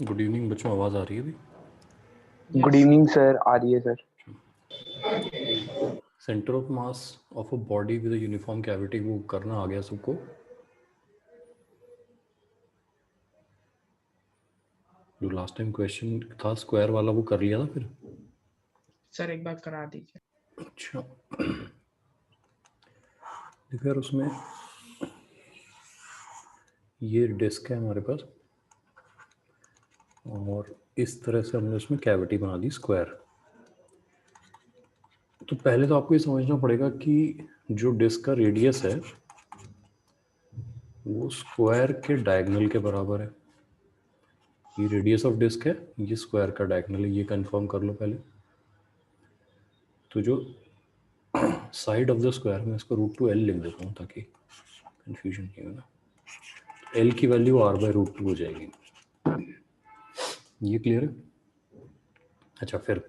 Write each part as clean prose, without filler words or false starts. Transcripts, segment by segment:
Good evening बच्चों, आवाज़ आ रही है अभी? Good evening sir. आ रही है sir. Centre of mass of a body with a uniform cavity, वो करना आ गया सबको? जो लास्ट टाइम क्वेश्चन था स्क्वायर वाला, वो कर लिया था फिर? सर एक बार करा दीजिए। अच्छा, देखो यार, उसमें ये डिस्क है हमारे पास और इस तरह से हमने उसमें कैविटी बना दी स्क्वायर। तो पहले तो आपको ये समझना पड़ेगा कि जो डिस्क का रेडियस है वो स्क्वायर के डायगोनल के बराबर है। ये रेडियस ऑफ डिस्क है, ये स्क्वायर का डायगोनल है, ये कंफर्म कर लो पहले। तो जो साइड ऑफ द स्क्वायर में इसको √2l लिख देता हूँ ताकि कंफ्यूजन नहीं होगा। एल की वैल्यू r/√2 हो जाएगी। ये क्लियर है? अच्छा, फिर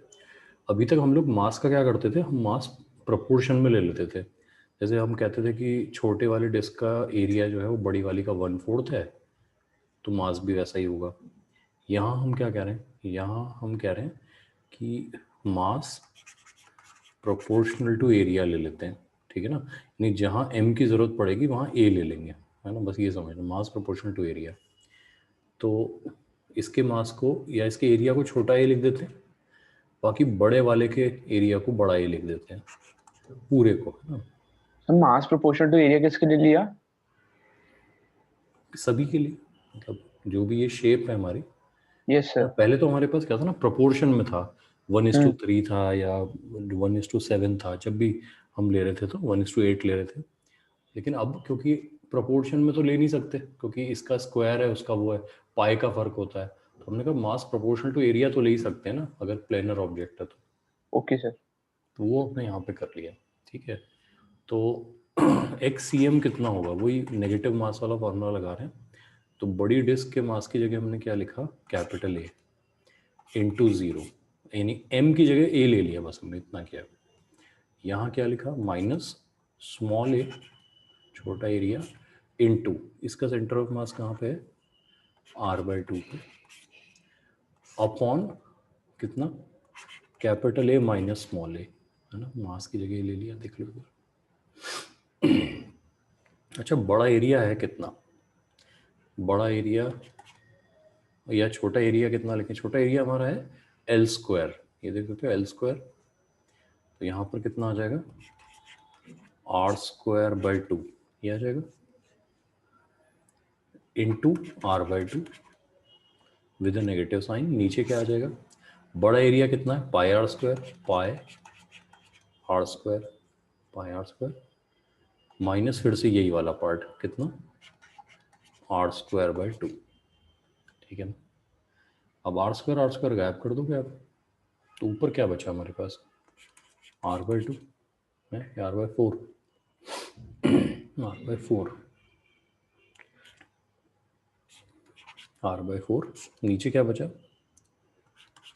अभी तक हम लोग मास का क्या करते थे, हम मास प्रोपोर्शन में ले लेते थे। जैसे हम कहते थे कि छोटे वाले डिस्क का एरिया जो है वो बड़ी वाली का 1/4 है, तो मास भी वैसा ही होगा। यहाँ हम क्या कह रहे हैं, यहाँ हम कह रहे हैं कि मास प्रोपोर्शनल टू एरिया ले लेते हैं, ठीक है ना। यानी जहाँ m की ज़रूरत पड़ेगी वहाँ a ले लेंगे, है ना। बस ये समझना, मास प्रोपोर्शनल टू एरिया। तो इसके मास को या इसके एरिया को छोटा a लिख देते हैं, बाकी बड़े वाले के एरिया को बड़ा a लिख देते हैं, पूरे को, है ना। Sir mass proportional to area किसके लिए लिया? सभी के लिए, मतलब जो भी ये शेप है हमारी। Yes sir. पहले तो हमारे पास क्या था ना, प्रोपोर्शन में था, 1:3 था या 1:7 था। जब भी हम ले रहे थे तो 1:8 ले रहे थे। लेकिन अब क्योंकि प्रोपोर्शन में तो ले नहीं सकते, क्योंकि इसका स्क्वायर है उसका वो है, पाई का फर्क होता है, तो हमने कहा मास प्रोपोर्शनल टू एरिया तो ले ही सकते हैं ना, अगर प्लेनर ऑब्जेक्ट है तो। Okay sir. तो वो हमने यहाँ पे कर लिया, ठीक है। तो XCM कितना होगा, वही नेगेटिव मास वाला फॉर्मूला लगा रहे हैं। तो बड़ी डिस्क के मास की जगह हमने क्या लिखा, कैपिटल A इंटू 0, यानी M की जगह A ले लिया, बस हमने इतना किया। यहाँ क्या लिखा, माइनस स्मॉल a छोटा एरिया इनटू इसका सेंटर ऑफ मास कहाँ पे है, r/2 पे, अपॉन कितना, capital A minus small a, है ना। मास की जगह ले लिया, देख लो। अच्छा, बड़ा एरिया है कितना, बड़ा एरिया या छोटा एरिया कितना लिखें, छोटा एरिया हमारा है l², ये देख सकते हो l²। तो यहाँ पर कितना आ जाएगा, r²/2 ये आ जाएगा, into r/2 with negative sign. नीचे क्या आ जाएगा, बड़ा एरिया कितना है, πr², πr², माइनस फिर से यही वाला पार्ट कितना, r²/2, ठीक है ना। अब r² गायब कर दोगे आप, तो ऊपर क्या बचा हमारे पास, r/2 है, r/4, r/4, नीचे क्या बचा,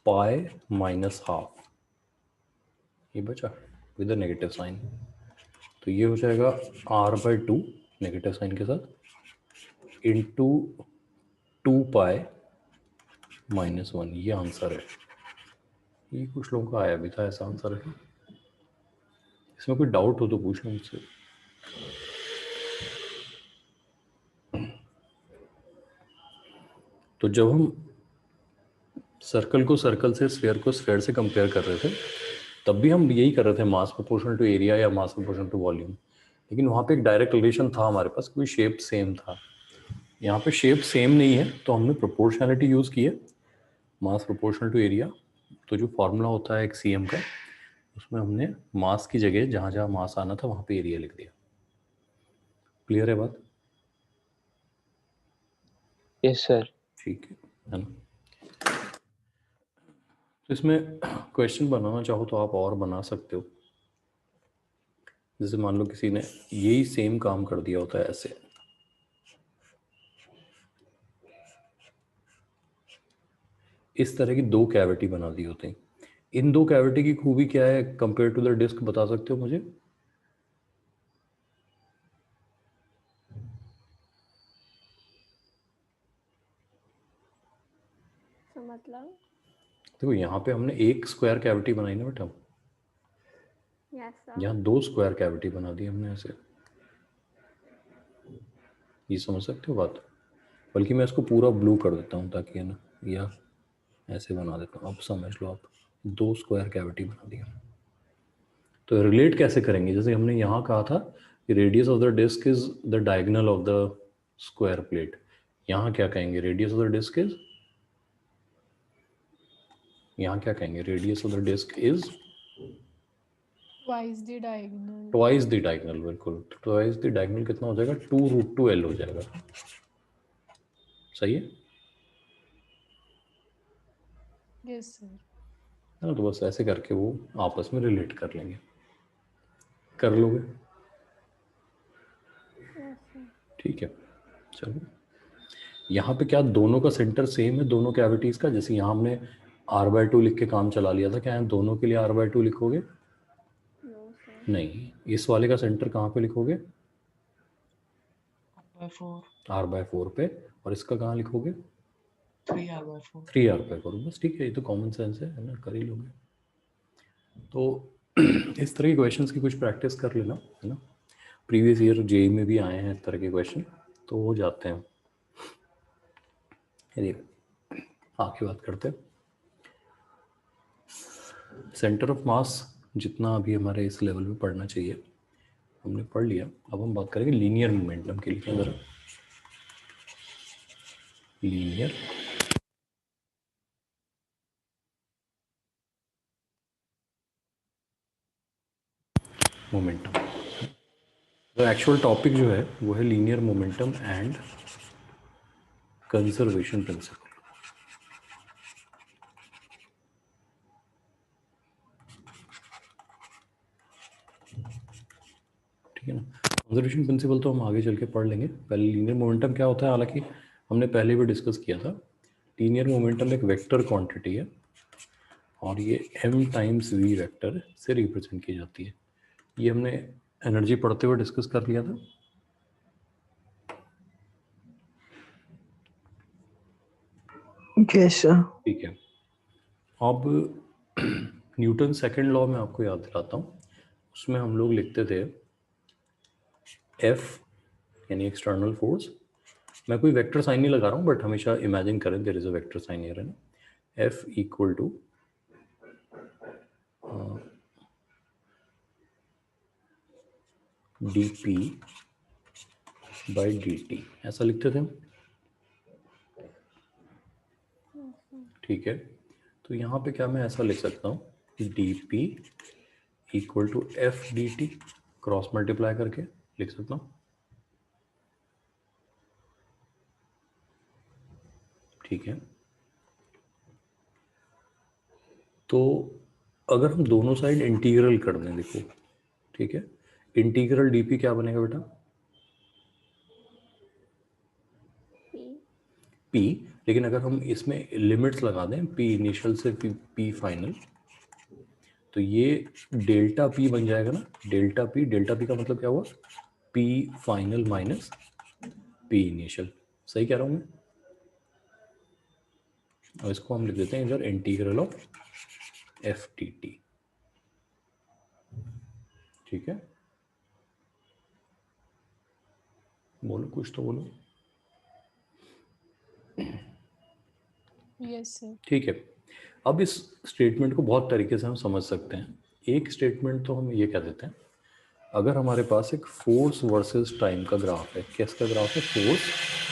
पाई माइनस हाफ, ये बचा विद नेगेटिव साइन। तो ये हो जाएगा r/2 नेगेटिव साइन के साथ इंटू 2 पाई माइनस 1, ये आंसर है। ये कुछ लोगों का आया भी था ऐसा आंसर है। इसमें कोई डाउट हो तो पूछना मुझसे। तो जब हम सर्कल को सर्कल से, स्फेयर को स्फेयर से कंपेयर कर रहे थे, तब भी हम यही कर रहे थे, मास प्रोपोर्शनल टू एरिया या मास प्रोपोर्शनल टू वॉल्यूम। लेकिन वहाँ पे एक डायरेक्ट रिलेशन था हमारे पास, कोई शेप सेम था। यहाँ पे शेप सेम नहीं है, तो हमने प्रोपोर्शनैलिटी यूज़ की है, मास प्रोपोर्शनल टू एरिया। तो जो फार्मूला होता है एक CM का, उसमें हमने मास की जगह जहाँ जहाँ मास आना था वहाँ पे एरिया लिख दिया। क्लियर है बात? Yes sir. ठीक है ना। तो इसमें क्वेश्चन बनाना चाहो तो आप और बना सकते हो। जैसे मान लो किसी ने यही सेम काम कर दिया होता है ऐसे, इस तरह की 2 कैविटी बना दी होती। इन 2 कैविटी की खूबी क्या है कंपेयर टू द डिस्क, बता सकते हो मुझे? मतलब देखो यहाँ पे हमने एक स्क्वायर कैविटी बनाई ना बेटा, यस सर। यहाँ 2 स्क्वायर कैविटी बना दी हमने ऐसे, ये समझ सकते हो बात। बल्कि मैं इसको पूरा ब्लू कर देता हूँ ताकि है ना, या ऐसे बना देता हूँ, अब समझ लो आप, 2 स्क्वायर कैविटी बना दिया। तो रिलेट कैसे करेंगे, जैसे हमने यहाँ कहा था कि radius of the disc is the diagonal of the square plate, यहाँ क्या कहेंगे, radius of the disc is, यहाँ क्या कहेंगे, radius of the disc is twice the diagonal. Twice the diagonal. बिल्कुल, ट्वाइस द डायगोनल कितना हो जाएगा, 2√2L हो जाएगा। सही है Yes sir. ना, तो बस ऐसे करके वो आपस में रिलेट कर लेंगे, कर लोगे, यस सर। ठीक है। चलो यहाँ पे क्या दोनों का सेंटर सेम है दोनों कैविटीज का, जैसे यहाँ हमने r/2 लिख के काम चला लिया था, क्या यहाँ दोनों के लिए r/2 लिखोगे, नो सर। नहीं, इस वाले का सेंटर कहाँ पे लिखोगे, r/4 r/4 पे, और इसका कहाँ लिखोगे, 3r/4 3r/4, बस ठीक है, ये तो कॉमन सेंस है ना, कर ही लोगे। तो इस तरह के क्वेश्चंस की कुछ प्रैक्टिस कर लेना, है ना, प्रीवियस ईयर जेई में भी आए हैं इस तरह के क्वेश्चन, तो हो जाते हैं। आगे बात करते हैं, सेंटर ऑफ मास जितना अभी हमारे इस लेवल में पढ़ना चाहिए हमने पढ़ लिया। अब हम बात करेंगे लीनियर मोमेंटम के लिए। जरा लीनियर मोमेंटम, तो एक्चुअल टॉपिक जो है वो है linear momentum and conservation principle. ठीक है ना, कंजर्वेशन प्रिंसिपल तो हम आगे चल के पढ़ लेंगे, पहले लीनियर मोमेंटम क्या होता है, हालांकि हमने पहले भी डिस्कस किया था। लीनियर मोमेंटम एक वेक्टर क्वांटिटी है और ये m टाइम्स v वेक्टर से रिप्रेजेंट की जाती है। ये हमने एनर्जी पढ़ते हुए डिस्कस कर लिया था। Yes sir. ठीक है, अब न्यूटन सेकंड लॉ में आपको याद दिलाता हूँ, उसमें हम लोग लिखते थे F यानी एक्सटर्नल फोर्स, मैं कोई वेक्टर साइन नहीं लगा रहा हूँ बट हमेशा इमेजिन करें there is a vector sign here, है ना, F equal to dp by dt, ऐसा लिखते थे हम। ठीक है, तो यहाँ पे क्या मैं ऐसा लिख सकता हूँ कि dp equal to f dt, cross multiply करके लिख सकता हूँ। ठीक है, तो अगर हम दोनों साइड इंटीग्रल कर दें, देखो, ठीक है, इंटीग्रल dp क्या बनेगा बेटा, p, लेकिन अगर हम इसमें लिमिट्स लगा दें p इनिशियल से p फाइनल, तो ये डेल्टा p बन जाएगा ना, डेल्टा p का मतलब क्या हुआ, p final minus p initial. सही कह रहा हूँ मैं, और इसको हम लिख देते हैं इधर इंटीग्रल ऑफ f dt। ठीक है, बोलो कुछ तो बोलो। Yes sir. ठीक है, अब इस स्टेटमेंट को बहुत तरीके से हम समझ सकते हैं। एक स्टेटमेंट तो हम ये कह देते हैं, अगर हमारे पास एक फोर्स वर्सेस टाइम का ग्राफ है, किसका ग्राफ है, फोर्स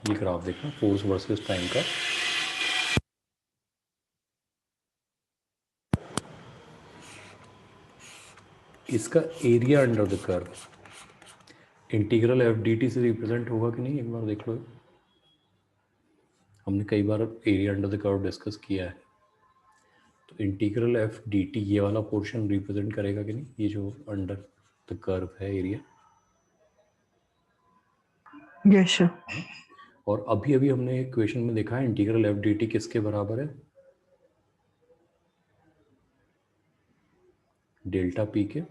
ये ग्राफ देखना फोर्स वर्सेस टाइम का, इसका area under the curve integral F D T से रिप्रेजेंट होगा कि नहीं, एक बार देख लो। हमने कई बार area under the curve discuss किया है, तो इंटीग्रल एफ डी टी ये वाला पोर्शन रिप्रेजेंट करेगा कि नहीं, ये जो अंडर द कर्व है एरिया, Yes, sir. और अभी अभी हमने इक्वेशन में देखा है इंटीग्रल एफ डी टी किसके बराबर है, डेल्टा पी के।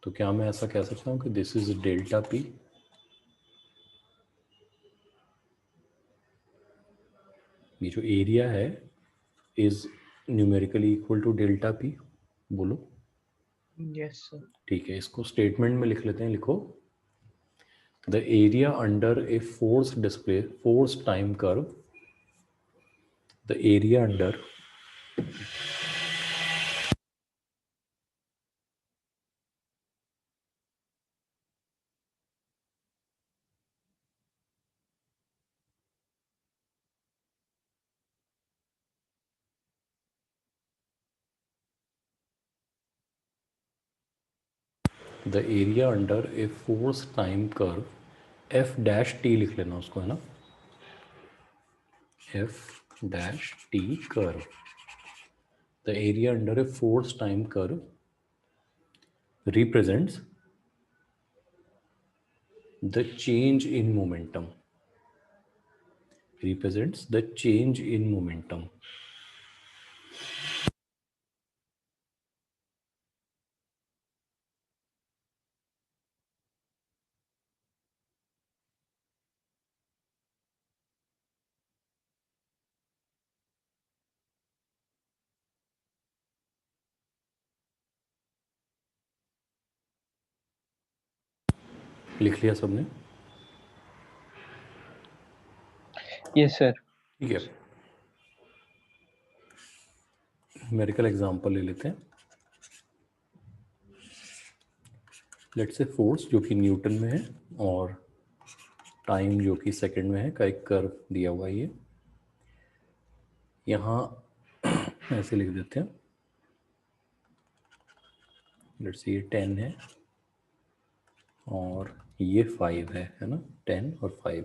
तो क्या मैं ऐसा कह सकता हूँ कि दिस इज डेल्टा पी, ये जो एरिया है is numerically equal to delta p, बोलो। Yes, sir. ठीक है, इसको स्टेटमेंट में लिख लेते हैं, लिखो the area under a force display force time curve, the area under the area under a force time curve F dash T लिख लेना उसको, है ना, F dash T curve, the area under a force time curve represents the change in momentum, represents the change in momentum. लिख लिया सबने? Yes, sir. ठीक है, न्यूमेरिकल एग्जांपल ले लेते हैं। लेट्स से फोर्स जो कि न्यूटन में है और टाइम जो कि सेकंड में है का एक कर्व दिया हुआ है, ये यहाँ ऐसे लिख देते हैं। लेट्स से ये 10 है और ये 5 है ना, 10 और 5।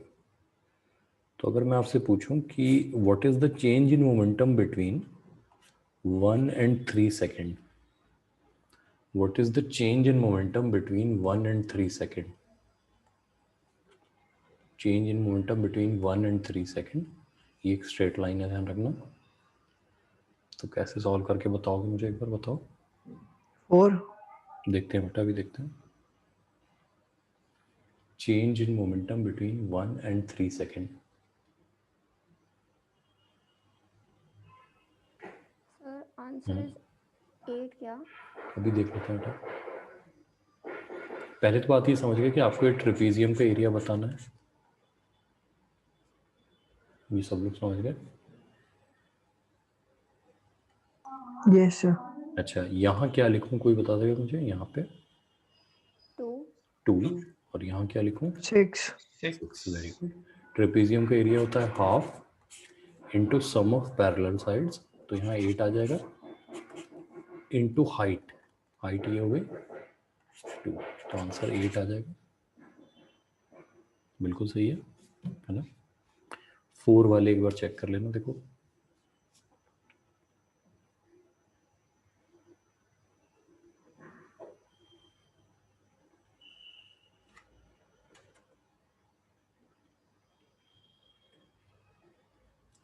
तो अगर मैं आपसे पूछूं कि what is the change in momentum between 1 and 3 second, what is the change in momentum between 1 and 3 second, change in momentum between 1 and 3 second, ये एक स्ट्रेट लाइन है, ध्यान रखना। तो कैसे सॉल्व करके बताओगे मुझे, एक बार बताओ। 4. देखते हैं बेटा, अभी देखते हैं। Change in momentum between 1 and 3 second, Sir, answer is 8 क्या? अभी देख लेते हैं बेटा। पहले तो बात ये समझ गए कि आपको ये ट्रेपेजियम का एरिया बताना है, ये सब लोग समझ गए? Yes, sir. अच्छा, यहाँ क्या लिखूं, कोई बता देगा मुझे? यहाँ पे 2. 2 और यहाँ क्या लिखूं? 6. 6। Very good. ट्रेपेजियम का एरिया होता है half into sum of parallel sides, तो यहाँ 8 आ जाएगा, इंटू हाइट, हाइट ये हो गई 2, तो आंसर 8 आ जाएगा। बिल्कुल सही है ना? 4 वाले एक बार चेक कर लेना, देखो।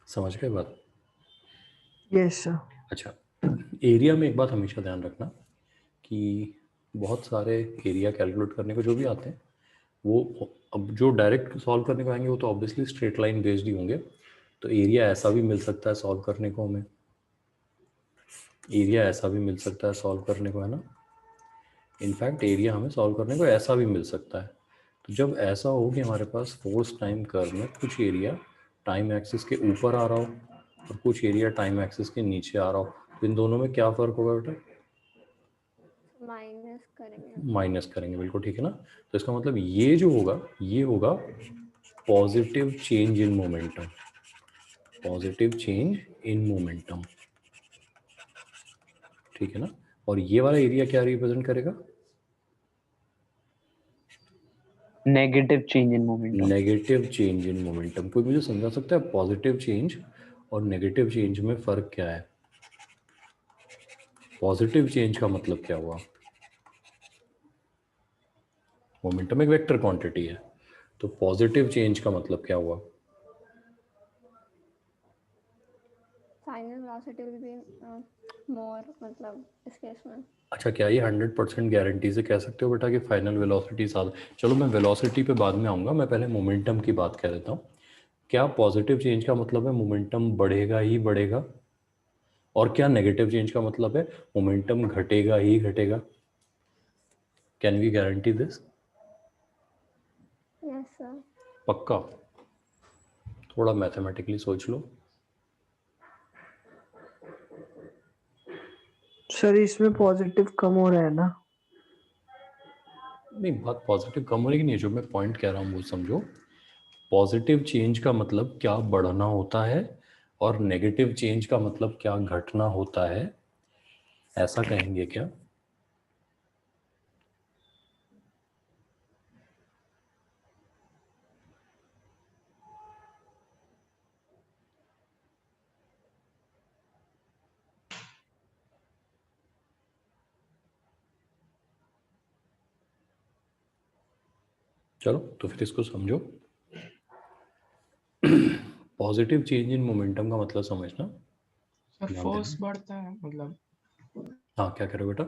समझ गए बात? Yes, sir. अच्छा, एरिया में एक बात हमेशा ध्यान रखना कि बहुत सारे एरिया कैलकुलेट करने को जो भी आते हैं, वो अब जो डायरेक्ट सॉल्व करने को आएंगे वो तो ऑब्वियसली स्ट्रेट लाइन बेस्ड ही होंगे। तो एरिया ऐसा भी मिल सकता है सॉल्व करने को हमें, एरिया ऐसा भी मिल सकता है सॉल्व करने को, है ना। इनफैक्ट एरिया हमें सॉल्व करने को ऐसा भी मिल सकता है। तो जब ऐसा हो कि हमारे पास फोर्स टाइम कर्व में कुछ एरिया टाइम एक्सिस के ऊपर आ रहा हो और कुछ एरिया टाइम एक्सिस के नीचे आ रहा हो, तो इन दोनों में क्या फ़र्क होगा बेटा? माइनस करेंगे। माइनस करेंगे, बिल्कुल ठीक है ना। तो इसका मतलब ये जो होगा ये होगा positive change in momentum, positive change in momentum, ठीक है ना। और ये वाला एरिया क्या रिप्रेजेंट करेगा? Negative change in momentum. Negative change in momentum. कोई मुझे समझा सकता है पॉजिटिव चेंज और नेगेटिव चेंज में फ़र्क क्या है? पॉजिटिव चेंज का मतलब क्या हुआ? मोमेंटम एक वेक्टर क्वांटिटी है, तो पॉजिटिव चेंज का मतलब क्या हुआ? Final velocity will be more, मतलब इस केस में। अच्छा, क्या ये 100% गारंटी से कह सकते हो बेटा कि फाइनल वेलोसिटी ज़्यादा? चलो मैं वेलोसिटी पे बाद में आऊँगा, मैं पहले मोमेंटम की बात कह देता हूँ। क्या पॉजिटिव चेंज का मतलब है मोमेंटम बढ़ेगा ही बढ़ेगा, और क्या नेगेटिव चेंज का मतलब है मोमेंटम घटेगा ही घटेगा? Can we guarantee this? Yes sir. पक्का? थोड़ा मैथमेटिकली सोच लो। सर इसमें पॉजिटिव कम हो रहा है ना? नहीं, बात पॉजिटिव कम होने की नहीं है, जो मैं पॉइंट कह रहा हूँ वो समझो। पॉजिटिव चेंज का मतलब क्या बढ़ना होता है, और नेगेटिव चेंज का मतलब क्या घटना होता है, ऐसा कहेंगे क्या? चलो तो फिर इसको समझो। पॉजिटिव चेंज इन मोमेंटम का मतलब समझना। सर ध्यान फोर्स देना। बढ़ता है, मतलब हाँ, क्या करो बेटा?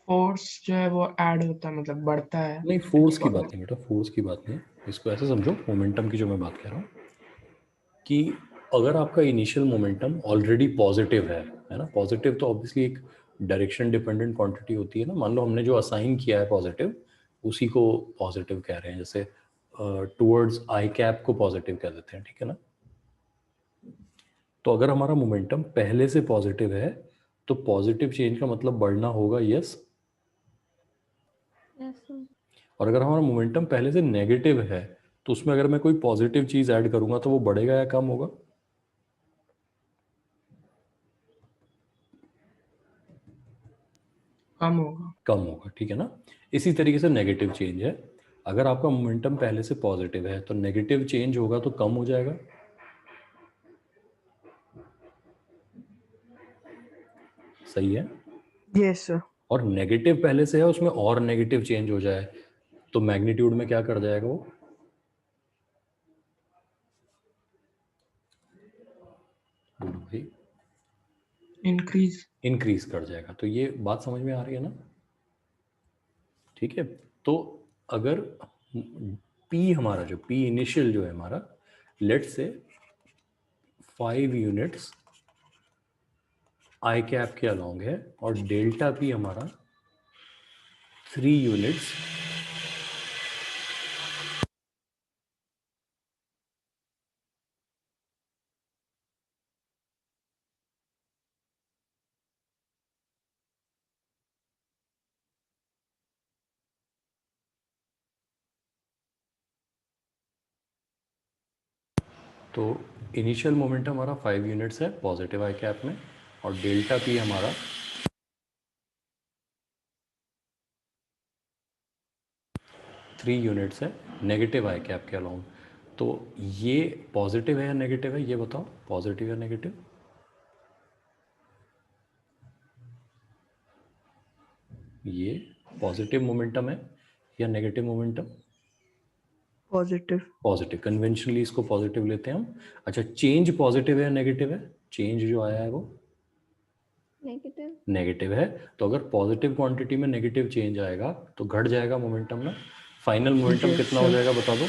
फोर्स जो है वो ऐड होता है, मतलब बढ़ता है। नहीं, फोर्स की बात नहीं बेटा, फोर्स की बात नहीं। इसको ऐसे समझो, मोमेंटम की जो मैं बात कर रहा हूँ कि अगर आपका इनिशियल मोमेंटम ऑलरेडी पॉजिटिव है ना? पॉजिटिव तो ऑब्वियसली एक डायरेक्शन डिपेंडेंट क्वांटिटी होती है ना। मान लो हमने जो असाइन किया है पॉजिटिव, उसी को पॉजिटिव कह रहे हैं। जैसे टुवर्ड्स आई कैप को पॉजिटिव कह देते हैं, ठीक है ना? तो अगर हमारा मोमेंटम पहले से पॉजिटिव है तो पॉजिटिव चेंज का मतलब बढ़ना होगा, यस? Yes sir. और अगर हमारा मोमेंटम पहले से नेगेटिव है तो उसमें अगर मैं कोई पॉजिटिव चीज ऐड करूंगा तो वो बढ़ेगा या कम होगा? कम होगा। कम होगा, ठीक है ना? इसी तरीके से नेगेटिव चेंज है। अगर आपका मोमेंटम पहले से पॉजिटिव है तो नेगेटिव चेंज होगा तो कम हो जाएगा। सही है? Yes sir. और नेगेटिव पहले से है, उसमें और नेगेटिव चेंज हो जाए तो मैग्नीट्यूड में क्या कर जाएगा वो? बोलो भाई। इंक्रीज। इंक्रीज कर जाएगा। तो ये बात समझ में आ रही है ना? ठीक है। तो अगर पी हमारा जो पी इनिशियल जो है हमारा, लेट से 5 यूनिट्स आई कैप के अलोंग है, और डेल्टा पी हमारा 3 यूनिट्स तो इनिशियल मोमेंटम हमारा 5 यूनिट्स है पॉजिटिव आई कैप में, और डेल्टा पी हमारा 3 यूनिट्स है नेगेटिव आई कैप के अलोंग। तो ये पॉजिटिव है या नेगेटिव है, ये बताओ? पॉजिटिव या नेगेटिव? ये पॉजिटिव मोमेंटम है या negative momentum? Positive. Positive. Conventionally इसको पॉजिटिव लेते हैं हम। अच्छा, चेंज पॉजिटिव है या नेगेटिव है? चेंज जो आया है वो नेगेटिव। नेगेटिव है। तो अगर पॉजिटिव क्वांटिटी में नेगेटिव चेंज आएगा तो घट जाएगा मोमेंटम ना। फाइनल मोमेंटम Yes, कितना हो sir. जाएगा बता दो?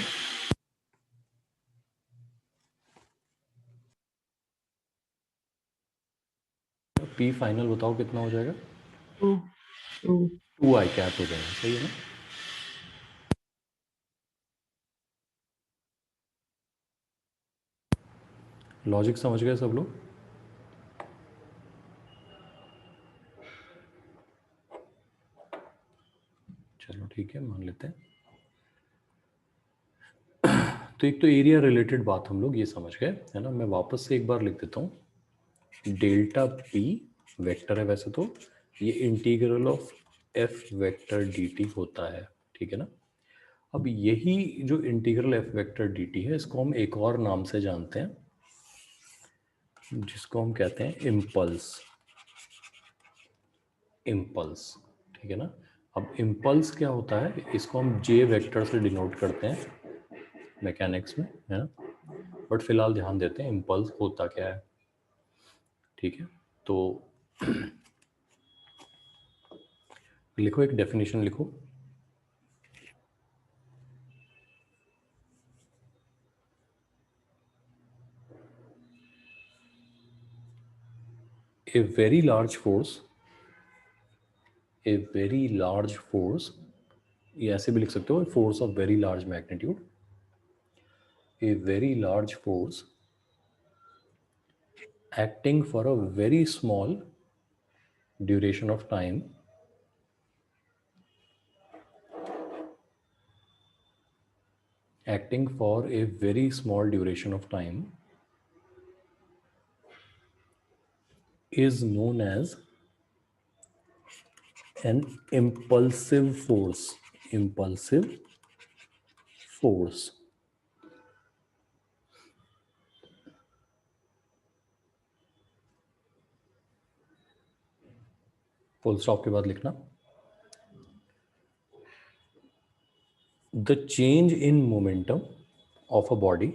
पी फाइनल बताओ कितना हो जाएगा? 2. 2 आई कैप हो जाएगा। सही है ना? लॉजिक समझ गए सब लोग? चलो ठीक है, मान लेते हैं। तो एक तो एरिया रिलेटेड बात हम लोग ये समझ गए, है ना? मैं वापस से एक बार लिख देता हूँ। डेल्टा पी वेक्टर है वैसे तो, ये integral of F vector D T होता है, ठीक है ना? अब यही जो integral F vector D T है, इसको हम एक और नाम से जानते हैं, जिसको हम कहते हैं इम्पल्स। इम्पल्स, ठीक है ना? अब इम्पल्स क्या होता है, इसको हम जे वेक्टर से डिनोट करते हैं। मैकेनिक्स में, है ना, बट फिलहाल ध्यान देते हैं इम्पल्स होता क्या है। ठीक है, तो लिखो, एक डेफिनेशन लिखो। A very large force, a very large force, ये ऐसे भी लिख सकते हो, force of very large magnitude, a very large force acting for a very small duration of time acting for a very small duration of time is known as an impulsive force. Impulsive force. Full stop के बाद लिखना the change in momentum of a body,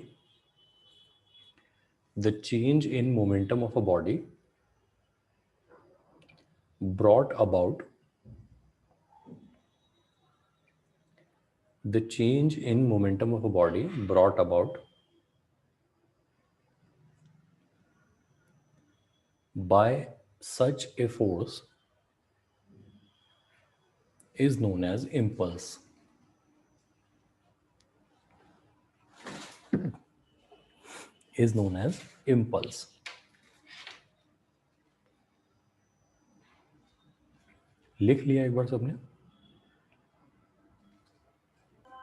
the change in momentum of a body brought about, the change in momentum of a body brought about by such a force is known as impulse. Is known as impulse. लिख लिया एक बार सबने?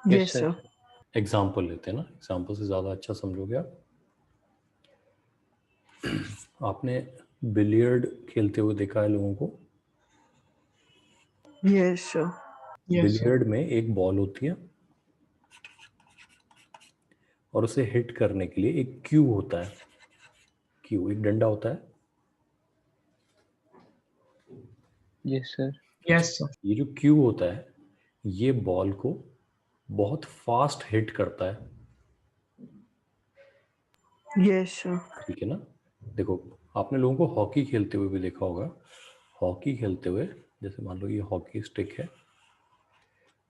Yes sir. Example लेते हैं ना, example से ज्यादा अच्छा समझोगे आप। आपने बिलियर्ड खेलते हुए देखा है लोगों को? Yes sir. बिलियर्ड में एक बॉल होती है और उसे हिट करने के लिए एक क्यू होता है, क्यू एक डंडा होता है। Yes sir. Yes sir. ये जो क्यू होता है ये बॉल को बहुत फास्ट हिट करता है। Yes sir. ठीक है ना? देखो, आपने लोगों को हॉकी खेलते हुए भी देखा होगा। हॉकी खेलते हुए जैसे मान लो ये हॉकी स्टिक है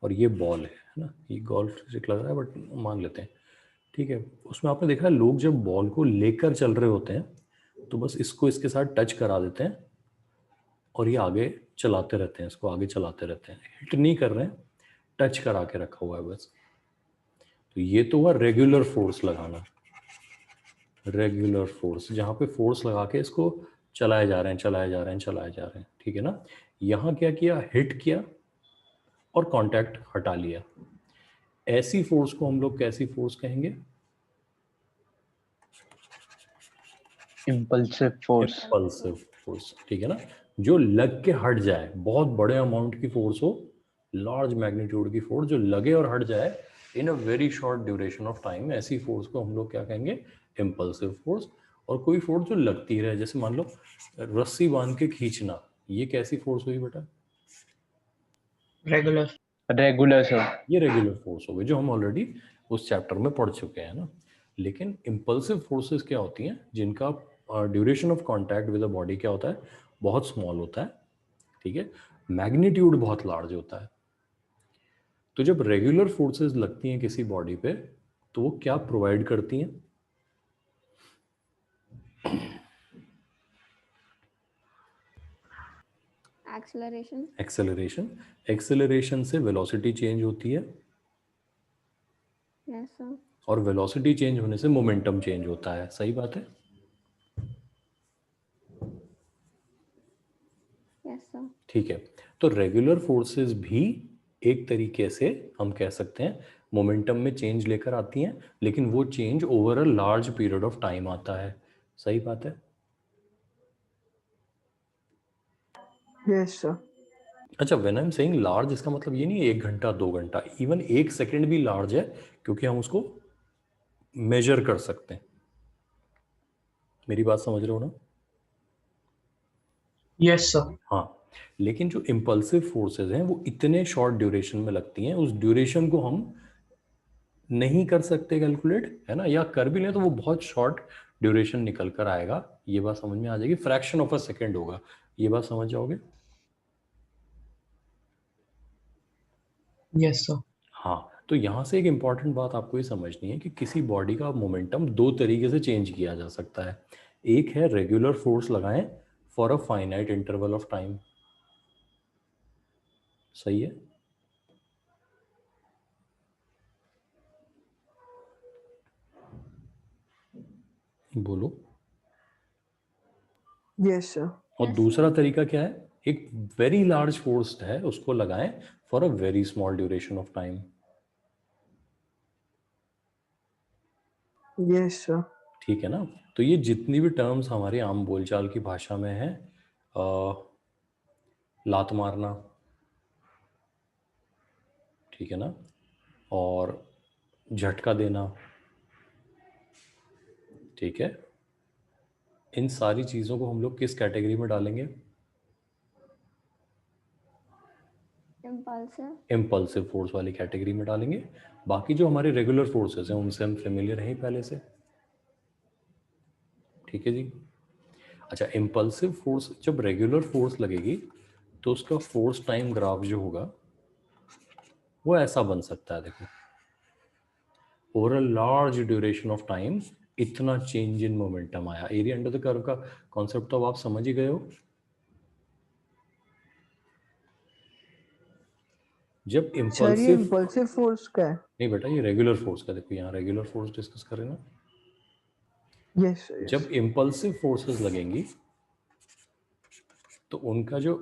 और ये बॉल है ना, ये गोल्फ स्टिक लग रहा है बट मान लेते हैं, ठीक है। उसमें आपने देखा है लोग जब बॉल को लेकर चल रहे होते हैं तो बस इसको इसके साथ टच करा देते हैं और ये आगे चलाते रहते हैं, इसको आगे चलाते रहते हैं, हिट नहीं कर रहे हैं, टच करा के रखा हुआ है बस। तो ये तो हुआ रेगुलर फोर्स लगाना, रेगुलर फोर्स, जहाँ पे फोर्स लगा के इसको चलाए जा रहे हैं, चलाए जा रहे हैं, चलाए जा रहे हैं। ठीक है ना? यहाँ क्या किया, हिट किया और कांटेक्ट हटा लिया। ऐसी फोर्स को हम लोग कैसी फोर्स कहेंगे? Impulsive force. Impulsive force. ठीक है ना? जो लग के हट जाए, बहुत बड़े अमाउंट की फोर्स हो, लार्ज मैग्नीट्यूड की फोर्स जो लगे और हट जाए in a very short duration of time, ऐसी फोर्स को हम लोग क्या कहेंगे? Impulsive force. और कोई फोर्स जो लगती रहे, जैसे मान लो रस्सी बांध के खींचना, ये कैसी फोर्स हुई बेटा? रेगुलर। Regular sir. ये रेगुलर फोर्स हो गई जो हम ऑलरेडी उस चैप्टर में पढ़ चुके हैं ना। लेकिन इम्पल्सिव फोर्सेस क्या होती हैं? जिनका duration of contact with the body क्या होता है? बहुत स्मॉल होता है। ठीक है, मैग्नीट्यूड बहुत लार्ज होता है। तो जब रेगुलर फोर्सेस लगती हैं किसी बॉडी पे तो वो क्या प्रोवाइड करती हैं? एक्सेलरेशन। एक्सेलरेशन। एक्सेलरेशन से वेलोसिटी चेंज होती है यस सर। और वेलोसिटी चेंज होने से मोमेंटम चेंज होता है। सही बात है? Yes sir. ठीक है, तो रेगुलर फोर्सेस भी एक तरीके से हम कह सकते हैं मोमेंटम में चेंज लेकर आती हैं, लेकिन वो change over a large period of time आता है। सही बात है? Yes sir. अच्छा, when I am saying large, इसका मतलब ये नहीं है 1 घंटा 2 घंटा, इवन 1 सेकेंड भी लार्ज है, क्योंकि हम उसको मेजर कर सकते हैं। मेरी बात समझ रहे हो ना? Yes sir. हाँ, लेकिन जो इम्पल्सिव फोर्सेस हैं वो इतने शॉर्ट ड्यूरेशन में लगती हैं, उस ड्यूरेशन को हम नहीं कर सकते कैलकुलेट, है ना, या कर भी लें तो वो बहुत शॉर्ट ड्यूरेशन निकल कर आएगा, ये बात समझ में आ जाएगी, फ्रैक्शन ऑफ अ सेकेंड होगा, ये बात समझ जाओगे। Yes sir. हाँ, तो यहाँ से एक इम्पॉर्टेंट बात आपको ये समझनी है कि किसी बॉडी का मोमेंटम दो तरीके से चेंज किया जा सकता है। एक है रेगुलर फोर्स लगाएं for a finite interval of time, सही है, बोलो। Yes sir. और Yes, दूसरा sir. तरीका क्या है, एक वेरी लार्ज फोर्स है उसको लगाएं for a very small duration of time. Yes sir. ठीक है ना, तो ये जितनी भी टर्म्स हमारी आम बोलचाल की भाषा में है, लात मारना, ठीक है ना, और झटका देना, ठीक है, इन सारी चीज़ों को हम लोग किस कैटेगरी में डालेंगे, Impulsive. इम्पल्सिव फोर्स वाली कैटेगरी में डालेंगे। बाकी जो हमारे रेगुलर फोर्सेस हैं उनसे हम फेमिलियर हैं पहले से, ठीक है जी। अच्छा, इम्पल्सिव फोर्स, जब रेगुलर फोर्स लगेगी तो उसका फोर्स टाइम ग्राफ जो होगा वो ऐसा बन सकता है, देखो, over a large duration of time इतना चेंज इन मोमेंटम आया। एरिया अंडर द कर्व का कॉन्सेप्ट तो आप समझ ही गए हो। जब सर ये इम्पल्सिव, इम्पल्सिव फोर्स का है। नहीं बेटा, ये रेगुलर फोर्स का, देखो यहाँ रेगुलर फोर्स डिस्कस करें ना। Yes sir. जब इम्पल्सिव फोर्सेस लगेंगी तो उनका जो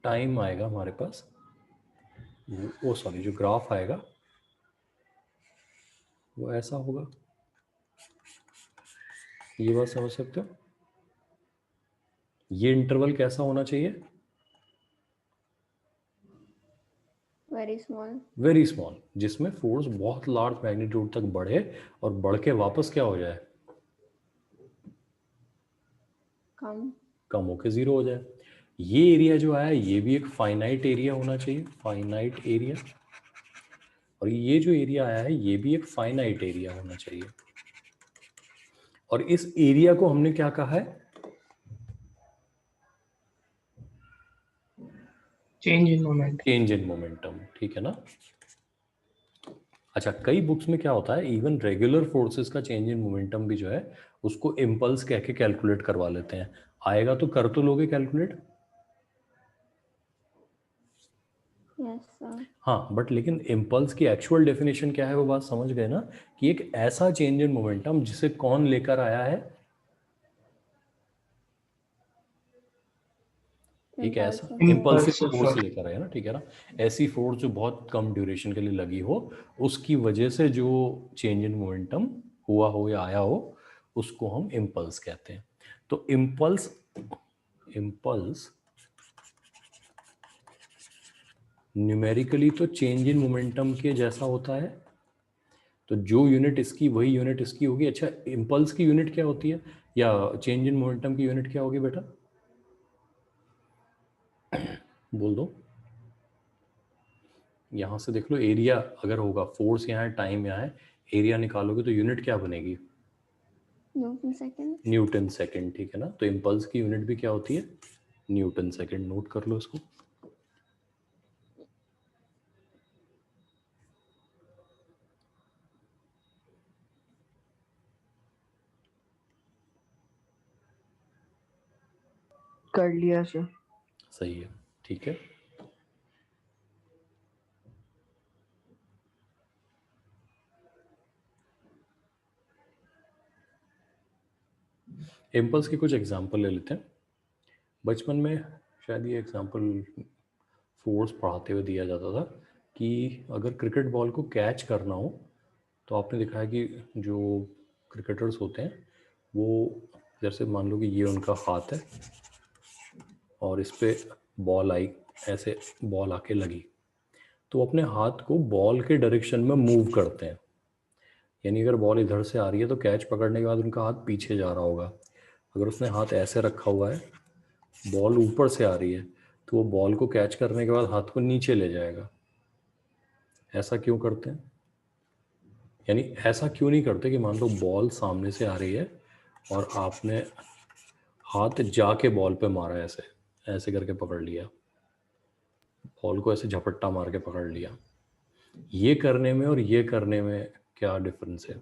टाइम आएगा हमारे पास, वो सॉरी जो ग्राफ आएगा वो ऐसा होगा, ये बात समझ सकते हो। ये इंटरवल कैसा होना चाहिए, Very small. वेरी स्मॉल, जिसमें फोर्स बहुत लार्ज मैग्नीट्यूड तक बढ़े और बढ़ के वापस क्या हो जाए, कम होके जीरो हो जाए। ये एरिया जो आया ये भी एक फाइनाइट एरिया होना चाहिए, फाइनाइट एरिया, और ये जो एरिया आया है ये भी एक फाइनाइट एरिया होना चाहिए। और इस एरिया को हमने क्या कहा है, change in moment. Change in momentum, ठीक है ना। अच्छा, कई बुक्स में क्या होता है, इवन रेगुलर फोर्सेस का चेंज इन मोमेंटम भी जो है उसको इम्पल्स कह के कैलकुलेट करवा लेते हैं। आएगा तो कर तो लोगे कैलकुलेट, Yes, sir. हाँ, बट लेकिन इम्पल्स की एक्चुअल डेफिनेशन क्या है वो बात समझ गए ना, कि एक ऐसा चेंज इन मोमेंटम जिसे कौन लेकर आया है, एक ऐसा Impulsive. Impulsive Impulsive force force. लेकर आया ना, ठीक है ना। ऐसी फोर्स जो बहुत कम ड्यूरेशन के लिए लगी हो, उसकी वजह से जो चेंज इन मोमेंटम हुआ हो या आया हो उसको हम इम्पल्स कहते हैं। तो इम्पल्स, इम्पल्स न्यूमेरिकली तो चेंज इन मोमेंटम के जैसा होता है, तो जो यूनिट इसकी वही यूनिट इसकी होगी। अच्छा, इम्पल्स की यूनिट क्या होती है, या चेंज इन मोमेंटम की यूनिट क्या होगी बेटा, बोल दो। यहाँ से देख लो, एरिया अगर होगा, फोर्स यहाँ है, टाइम यहाँ है, एरिया निकालोगे तो यूनिट क्या बनेगी, Newton seconds. न्यूटन सेकंड, ठीक है ना। तो इम्पल्स की यूनिट भी क्या होती है, न्यूटन सेकंड, नोट कर लो इसको। कर लिया सर। सही है, ठीक है। इम्पल्स के कुछ एग्जांपल ले लेते हैं। बचपन में शायद ये एग्जांपल फोर्स पढ़ाते हुए दिया जाता था कि अगर क्रिकेट बॉल को कैच करना हो तो आपने देखा है कि जो क्रिकेटर्स होते हैं वो, जैसे मान लो कि ये उनका हाथ है और इस पे बॉल आई, ऐसे बॉल आके लगी, तो अपने हाथ को बॉल के डायरेक्शन में मूव करते हैं। यानी अगर बॉल इधर से आ रही है तो कैच पकड़ने के बाद उनका हाथ पीछे जा रहा होगा। अगर उसने हाथ ऐसे रखा हुआ है, बॉल ऊपर से आ रही है, तो वो बॉल को कैच करने के बाद हाथ को नीचे ले जाएगा। ऐसा क्यों करते हैं, यानी ऐसा क्यों नहीं करते कि मान लो बॉल सामने से आ रही है और आपने हाथ जाके बॉल पे मारा, ऐसे ऐसे करके पकड़ लिया, बॉल को ऐसे झपट्टा मार के पकड़ लिया। ये करने में और ये करने में क्या डिफरेंस है?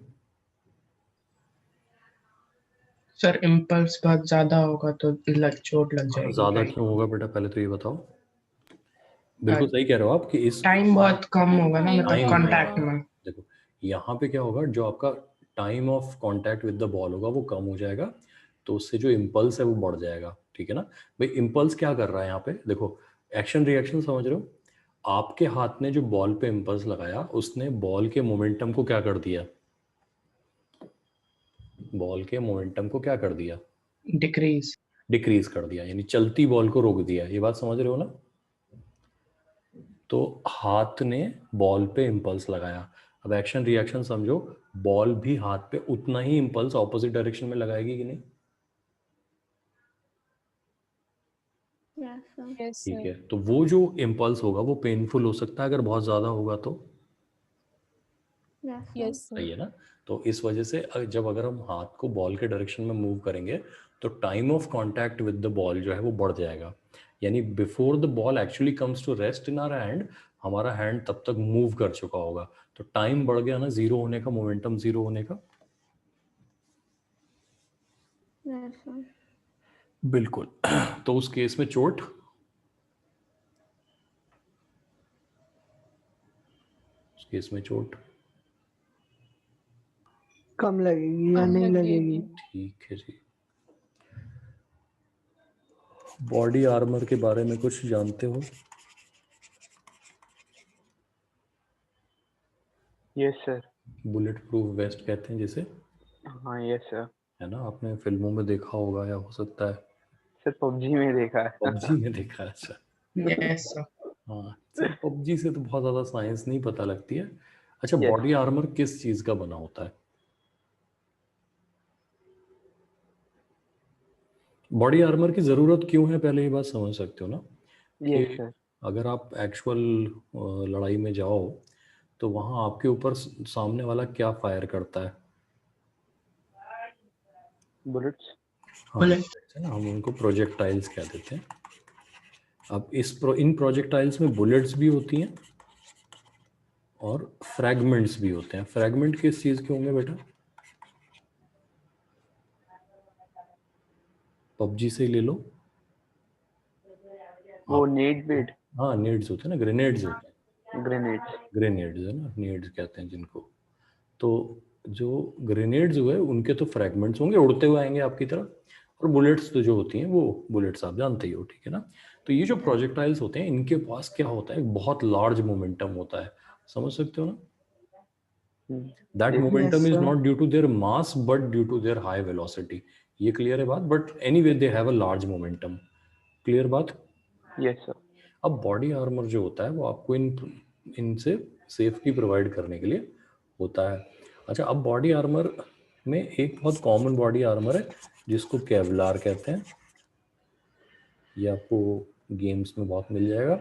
सर इम्पल्स बहुत ज्यादा होगा तो चोट लग जाएगी। ज़्यादा क्यों होगा बेटा, पहले तो ये बताओ। बिल्कुल सही कह रहे हो आप कि इस टाइम बहुत कम होगा ना, मतलब Time कांटेक्ट होगा। में। देखो यहाँ पे क्या होगा, जो आपका time of contact with the ball होगा वो कम हो जाएगा, तो उससे जो इम्पल्स है वो बढ़ जाएगा। ठीक है ना भाई? इम्पल्स क्या कर रहा है यहाँ पे, देखो एक्शन रिएक्शन समझ रहे हो? आपके हाथ ने जो बॉल पे इम्पल्स लगाया, उसने बॉल के मोमेंटम को क्या कर दिया, बॉल के मोमेंटम को क्या कर दिया, डिक्रीज कर दिया, यानी चलती बॉल को रोक दिया। ये बात समझ रहे हो ना? तो हाथ ने बॉल पे इम्पल्स लगाया, अब एक्शन रिएक्शन समझो, बॉल भी हाथ पे उतना ही इम्पल्स ऑपोजिट डायरेक्शन में लगाएगी कि नहीं? Yes, sir. Yes, ठीक है, sir. तो वो जो इम्पल्स होगा वो पेनफुल हो सकता है अगर बहुत ज़्यादा होगा तो। Yes, sir. Yes, sir. सही है ना? तो इस वजह से जब अगर हम हाथ को बॉल के डायरेक्शन में मूव करेंगे तो time of contact with the ball जो है वो बढ़ जाएगा, यानी before the ball actually comes to rest in our hand, हमारा हैंड तब तक मूव कर चुका होगा, तो टाइम बढ़ गया ना जीरो होने का, मोमेंटम जीरो होने का। Yes, sir. बिल्कुल। तो उस केस में चोट, उस केस में चोट कम लगेगी या कम नहीं लगेगी। लगेगी? ठीक है जी। बॉडी आर्मर के बारे में कुछ जानते हो? Yes sir. Bullet proof waste कहते हैं जिसे, हाँ यस सर। है ना? आपने फिल्मों में देखा होगा या हो सकता है सर पबजी में देखा है। पबजी में देखा है। अच्छा, यस सर। हाँ सर, पबजी से तो बहुत ज़्यादा साइंस नहीं पता लगती है। अच्छा, Yes. बॉडी आर्मर किस चीज़ का बना होता है? बॉडी आर्मर की ज़रूरत क्यों है, पहले ये बात समझ सकते हो ना? यस कि सर। अगर आप एक्चुअल लड़ाई में जाओ तो वहाँ आपके ऊपर सामने वाला क्या फायर करता है? बुलेट्स। हाँ, है ना, हम उनको प्रोजेक्टाइल्स कह देते हैं। अब इन प्रोजेक्टाइल्स में बुलेट्स भी होती हैं और फ्रैगमेंट्स भी होते हैं। फ्रैगमेंट किस चीज़ के होंगे बेटा? पबजी से ही ले लो, वो नेट बेट। हाँ नेड्स होते हैं ना, ग्रेनेड्स होते हैं, ग्रेनेड्स। ग्रेनेड्स है ना, नेड्स कहते हैं जिनको। तो जो ग्रेनेड्स हुए उनके तो फ्रैगमेंट्स होंगे, उड़ते हुए आएंगे आपकी तरफ, और बुलेट्स तो जो होती हैं वो बुलेट्स आप जानते ही हो, ठीक है ना? तो ये जो प्रोजेक्टाइल्स होते हैं इनके पास क्या होता है, बहुत लार्ज मोमेंटम होता है, समझ सकते हो ना? That Yes. Momentum is sir. Not due to their mass but due to their high velocity. ये क्लियर है बात? But anyway they have a large momentum. Clear बात? Yes sir. अब बॉडी आर्मर जो होता है वो आपको इनसे सेफ्टी प्रोवाइड करने के लिए होता है। अच्छा, अब बॉडी आर्मर में एक बहुत कॉमन बॉडी आर्मर है जिसको केवलार कहते हैं, ये आपको गेम्स में बहुत मिल जाएगा।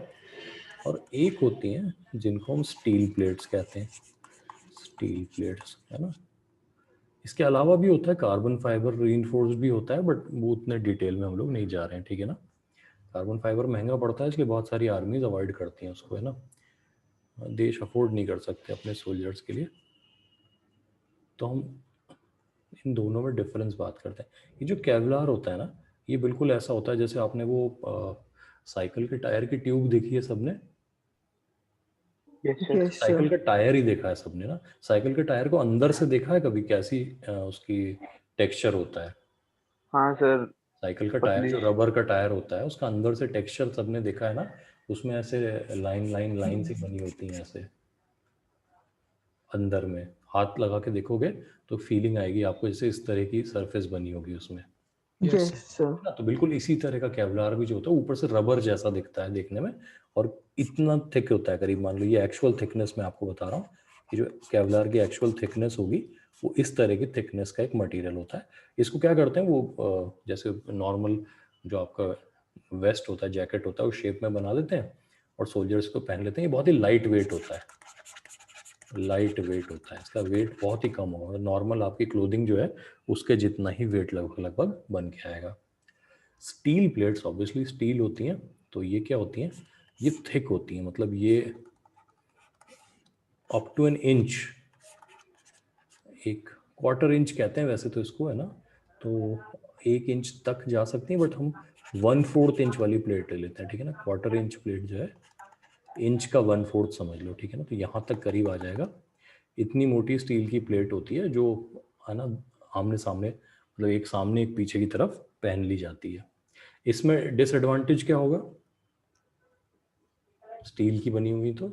और एक होती हैं जिनको हम स्टील प्लेट्स कहते हैं, स्टील प्लेट्स, है ना? इसके अलावा भी होता है कार्बन फाइबर रीइंफोर्स भी होता है, बट वो उतने डिटेल में हम लोग नहीं जा रहे हैं, ठीक है ना? कार्बन फाइबर महंगा पड़ता है इसलिए बहुत सारी आर्मीज अवॉइड करती हैं उसको, है ना? देश अफोर्ड नहीं कर सकते अपने सोल्जर्स के लिए। तो हम इन दोनों में डिफरेंस बात करते हैं। ये जो केवलार होता है ना, ये बिल्कुल ऐसा होता है जैसे आपने वो साइकिल के टायर की ट्यूब देखी है सबने? Yes sir. Yes, sir. Cycle का टायर ही देखा है सबने ना? साइकिल के टायर को अंदर से देखा है कभी, कैसी उसकी टेक्सचर होता है? हाँ सर। साइकिल का टायर पतली। जो रबर का टायर होता है उसका अंदर से टेक्सचर सबने देखा है ना? उसमें ऐसे लाइन लाइन लाइन सी बनी होती हैं ऐसे, अंदर में हाथ लगा के देखोगे तो फीलिंग आएगी आपको जैसे इस तरह की सरफेस बनी होगी उसमें, Yes, sir. ना? तो बिल्कुल इसी तरह का केवलार भी जो होता है ऊपर से रबर जैसा दिखता है देखने में, और इतना थिक होता है करीब, मान लो ये एक्चुअल थिकनेस मैं आपको बता रहा हूँ, कि जो केवलार की एक्चुअल थिकनेस होगी वो इस तरह की थिकनेस का एक मटेरियल होता है। इसको क्या करते हैं वो जैसे नॉर्मल जो आपका वेस्ट होता है, जैकेट होता है, उस शेप में बना देते हैं और सोल्जर्स को पहन लेते हैं। ये बहुत ही लाइट वेट होता है, लाइट वेट होता है, इसका वेट बहुत ही कम होगा, नॉर्मल आपकी क्लोथिंग जो है उसके जितना ही वेट लगभग लगभग बन के आएगा। स्टील प्लेट्स ऑब्वियसली स्टील होती हैं, तो ये क्या होती हैं, ये थिक होती हैं, मतलब ये up to an inch, 1/4 inch कहते हैं वैसे तो इसको, है ना, तो 1 इंच तक जा सकती हैं, बट हम 1/4 इंच वाली प्लेट ले लेते हैं, ठीक है ना। 1/4 इंच प्लेट जो है इंच का 1/4 समझ लो, ठीक है ना, तो यहाँ तक करीब आ जाएगा। इतनी मोटी स्टील की प्लेट होती है जो, है ना, आमने सामने, मतलब एक सामने एक पीछे की तरफ पहन ली जाती है। इसमें डिसएडवांटेज क्या होगा स्टील की बनी हुई, तो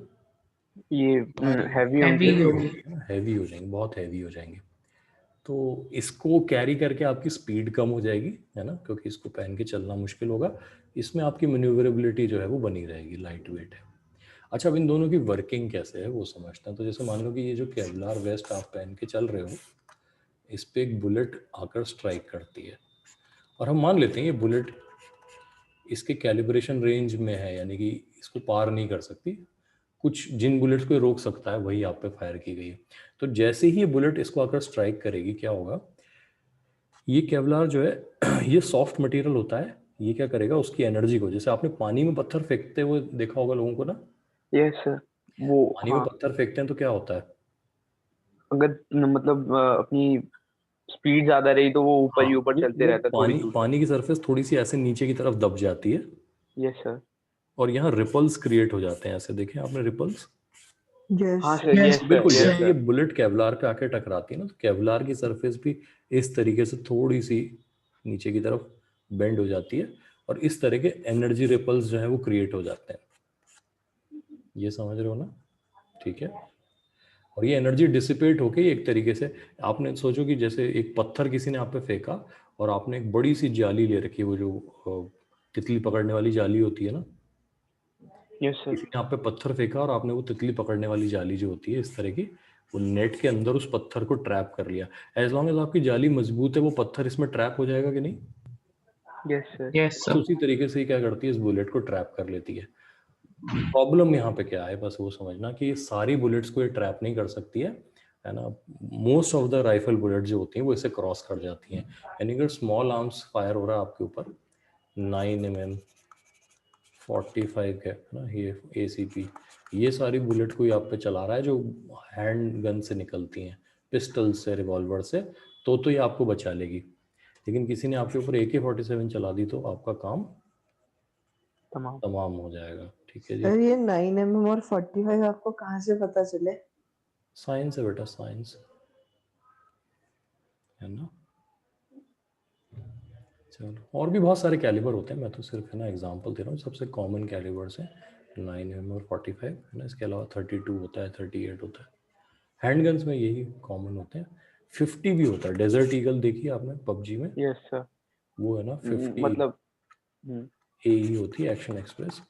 ये हैवी हैवी होंगे। होगी। हैवी हो जाएंगे, बहुत हैवी हो जाएंगे, तो इसको कैरी करके आपकी स्पीड कम हो जाएगी, है ना, क्योंकि इसको पहन के चलना मुश्किल होगा। इसमें आपकी मैन्यूवरेबिलिटी जो है वो बनी रहेगी, लाइट वेट है। अच्छा, अब इन दोनों की वर्किंग कैसे है वो समझते हैं। तो जैसे मान लो कि ये जो केवलार वेस्ट आप पहन के चल रहे हो, इस पे एक बुलेट आकर स्ट्राइक करती है, और हम मान लेते हैं ये बुलेट इसके कैलिब्रेशन रेंज में है, यानी कि इसको पार नहीं कर सकती। कुछ जिन बुलेट्स को ये रोक सकता है वही आप पे फायर की गई है। तो जैसे ही ये बुलेट इसको आकर स्ट्राइक करेगी, क्या होगा, ये केवलार जो है ये सॉफ्ट मटेरियल होता है, ये क्या करेगा, उसकी एनर्जी को, जैसे आपने पानी में पत्थर फेंकते हुए देखा होगा लोगों को ना, यस सर, वो पानी में हाँ, पत्थर फेंकते हैं तो क्या होता है, अगर मतलब अपनी स्पीड ज्यादा रही तो वो ऊपर हाँ, ही ऊपर चलते वो रहता है थोड़ी पानी दूर। पानी की सरफेस थोड़ी सी ऐसे नीचे की तरफ दब जाती है, यस सर। और यहाँ रिपल्स क्रिएट हो जाते हैं, ऐसे देखें आपने रिपल्स, हाँ yes sir, Yes, yes sir, बिल्कुल। यस जैसे ये सर। बुलेट केवलार पे आके टकराती है ना, तो केवलार की सरफेस भी इस तरीके से थोड़ी सी नीचे की तरफ बेंड हो जाती है, और इस तरह के एनर्जी रिपल्स जो है वो क्रिएट हो जाते हैं, ये समझ रहे हो ना, ठीक है। और ये एनर्जी डिसिपेट होके एक तरीके से, आपने सोचो कि जैसे एक पत्थर किसी ने आप पे फेंका, और आपने एक बड़ी सी जाली ले रखी है, वो जो तितली पकड़ने वाली जाली होती है ना, यस सर। किसी ने आप पे पत्थर फेंका और आपने वो तितली पकड़ने वाली जाली जो होती है इस तरह की, वो नेट के अंदर उस पत्थर को ट्रैप कर लिया। एज लॉन्ग एज आपकी जाली मजबूत है, वो पत्थर इसमें ट्रैप हो जाएगा कि नहीं। Yes sir. yes बस sir. उसी तरीके से ही क्या करती है, इस बुलेट को ट्रैप कर लेती है। प्रॉब्लम यहाँ पे क्या है, बस वो समझना कि ये सारी बुलेट्स को ये ट्रैप नहीं कर सकती है ना। Most of the rifle bullet जो होती हैं वो इसे क्रॉस कर जाती हैं, यानी अगर स्मॉल आर्म्स फायर हो रहा है आपके ऊपर 9mm 45 है ना, ये ACP, ये सारी बुलेट कोई आप पे चला रहा है जो हैंड गन से निकलती हैं, पिस्टल से, रिवॉल्वर से, तो ये आपको बचा लेगी। लेकिन किसी ने आपके ऊपर AK-47 चला दी तो आपका काम तमाम। तमाम हो जाएगा, ठीक है जी। सर ये 9mm और 45 आपको कहाँ से पता चले? साइंस है बेटा, साइंस है ना। चलो, और भी बहुत सारे कैलिबर होते हैं, मैं तो सिर्फ, है ना, एग्जांपल दे रहा हूँ। सबसे कॉमन कैलिबर्स हैं 9mm और 45, है ना। इसके अलावा 32 होता है, 38 होता है, हैंडगन्स में यही कॉमन होते हैं। 50 भी होता है, डेजर्ट ईगल देखी आपने पबजी में, यस सर। वो है ना 50 मतलब AE होती है, एक्शन एक्सप्रेस,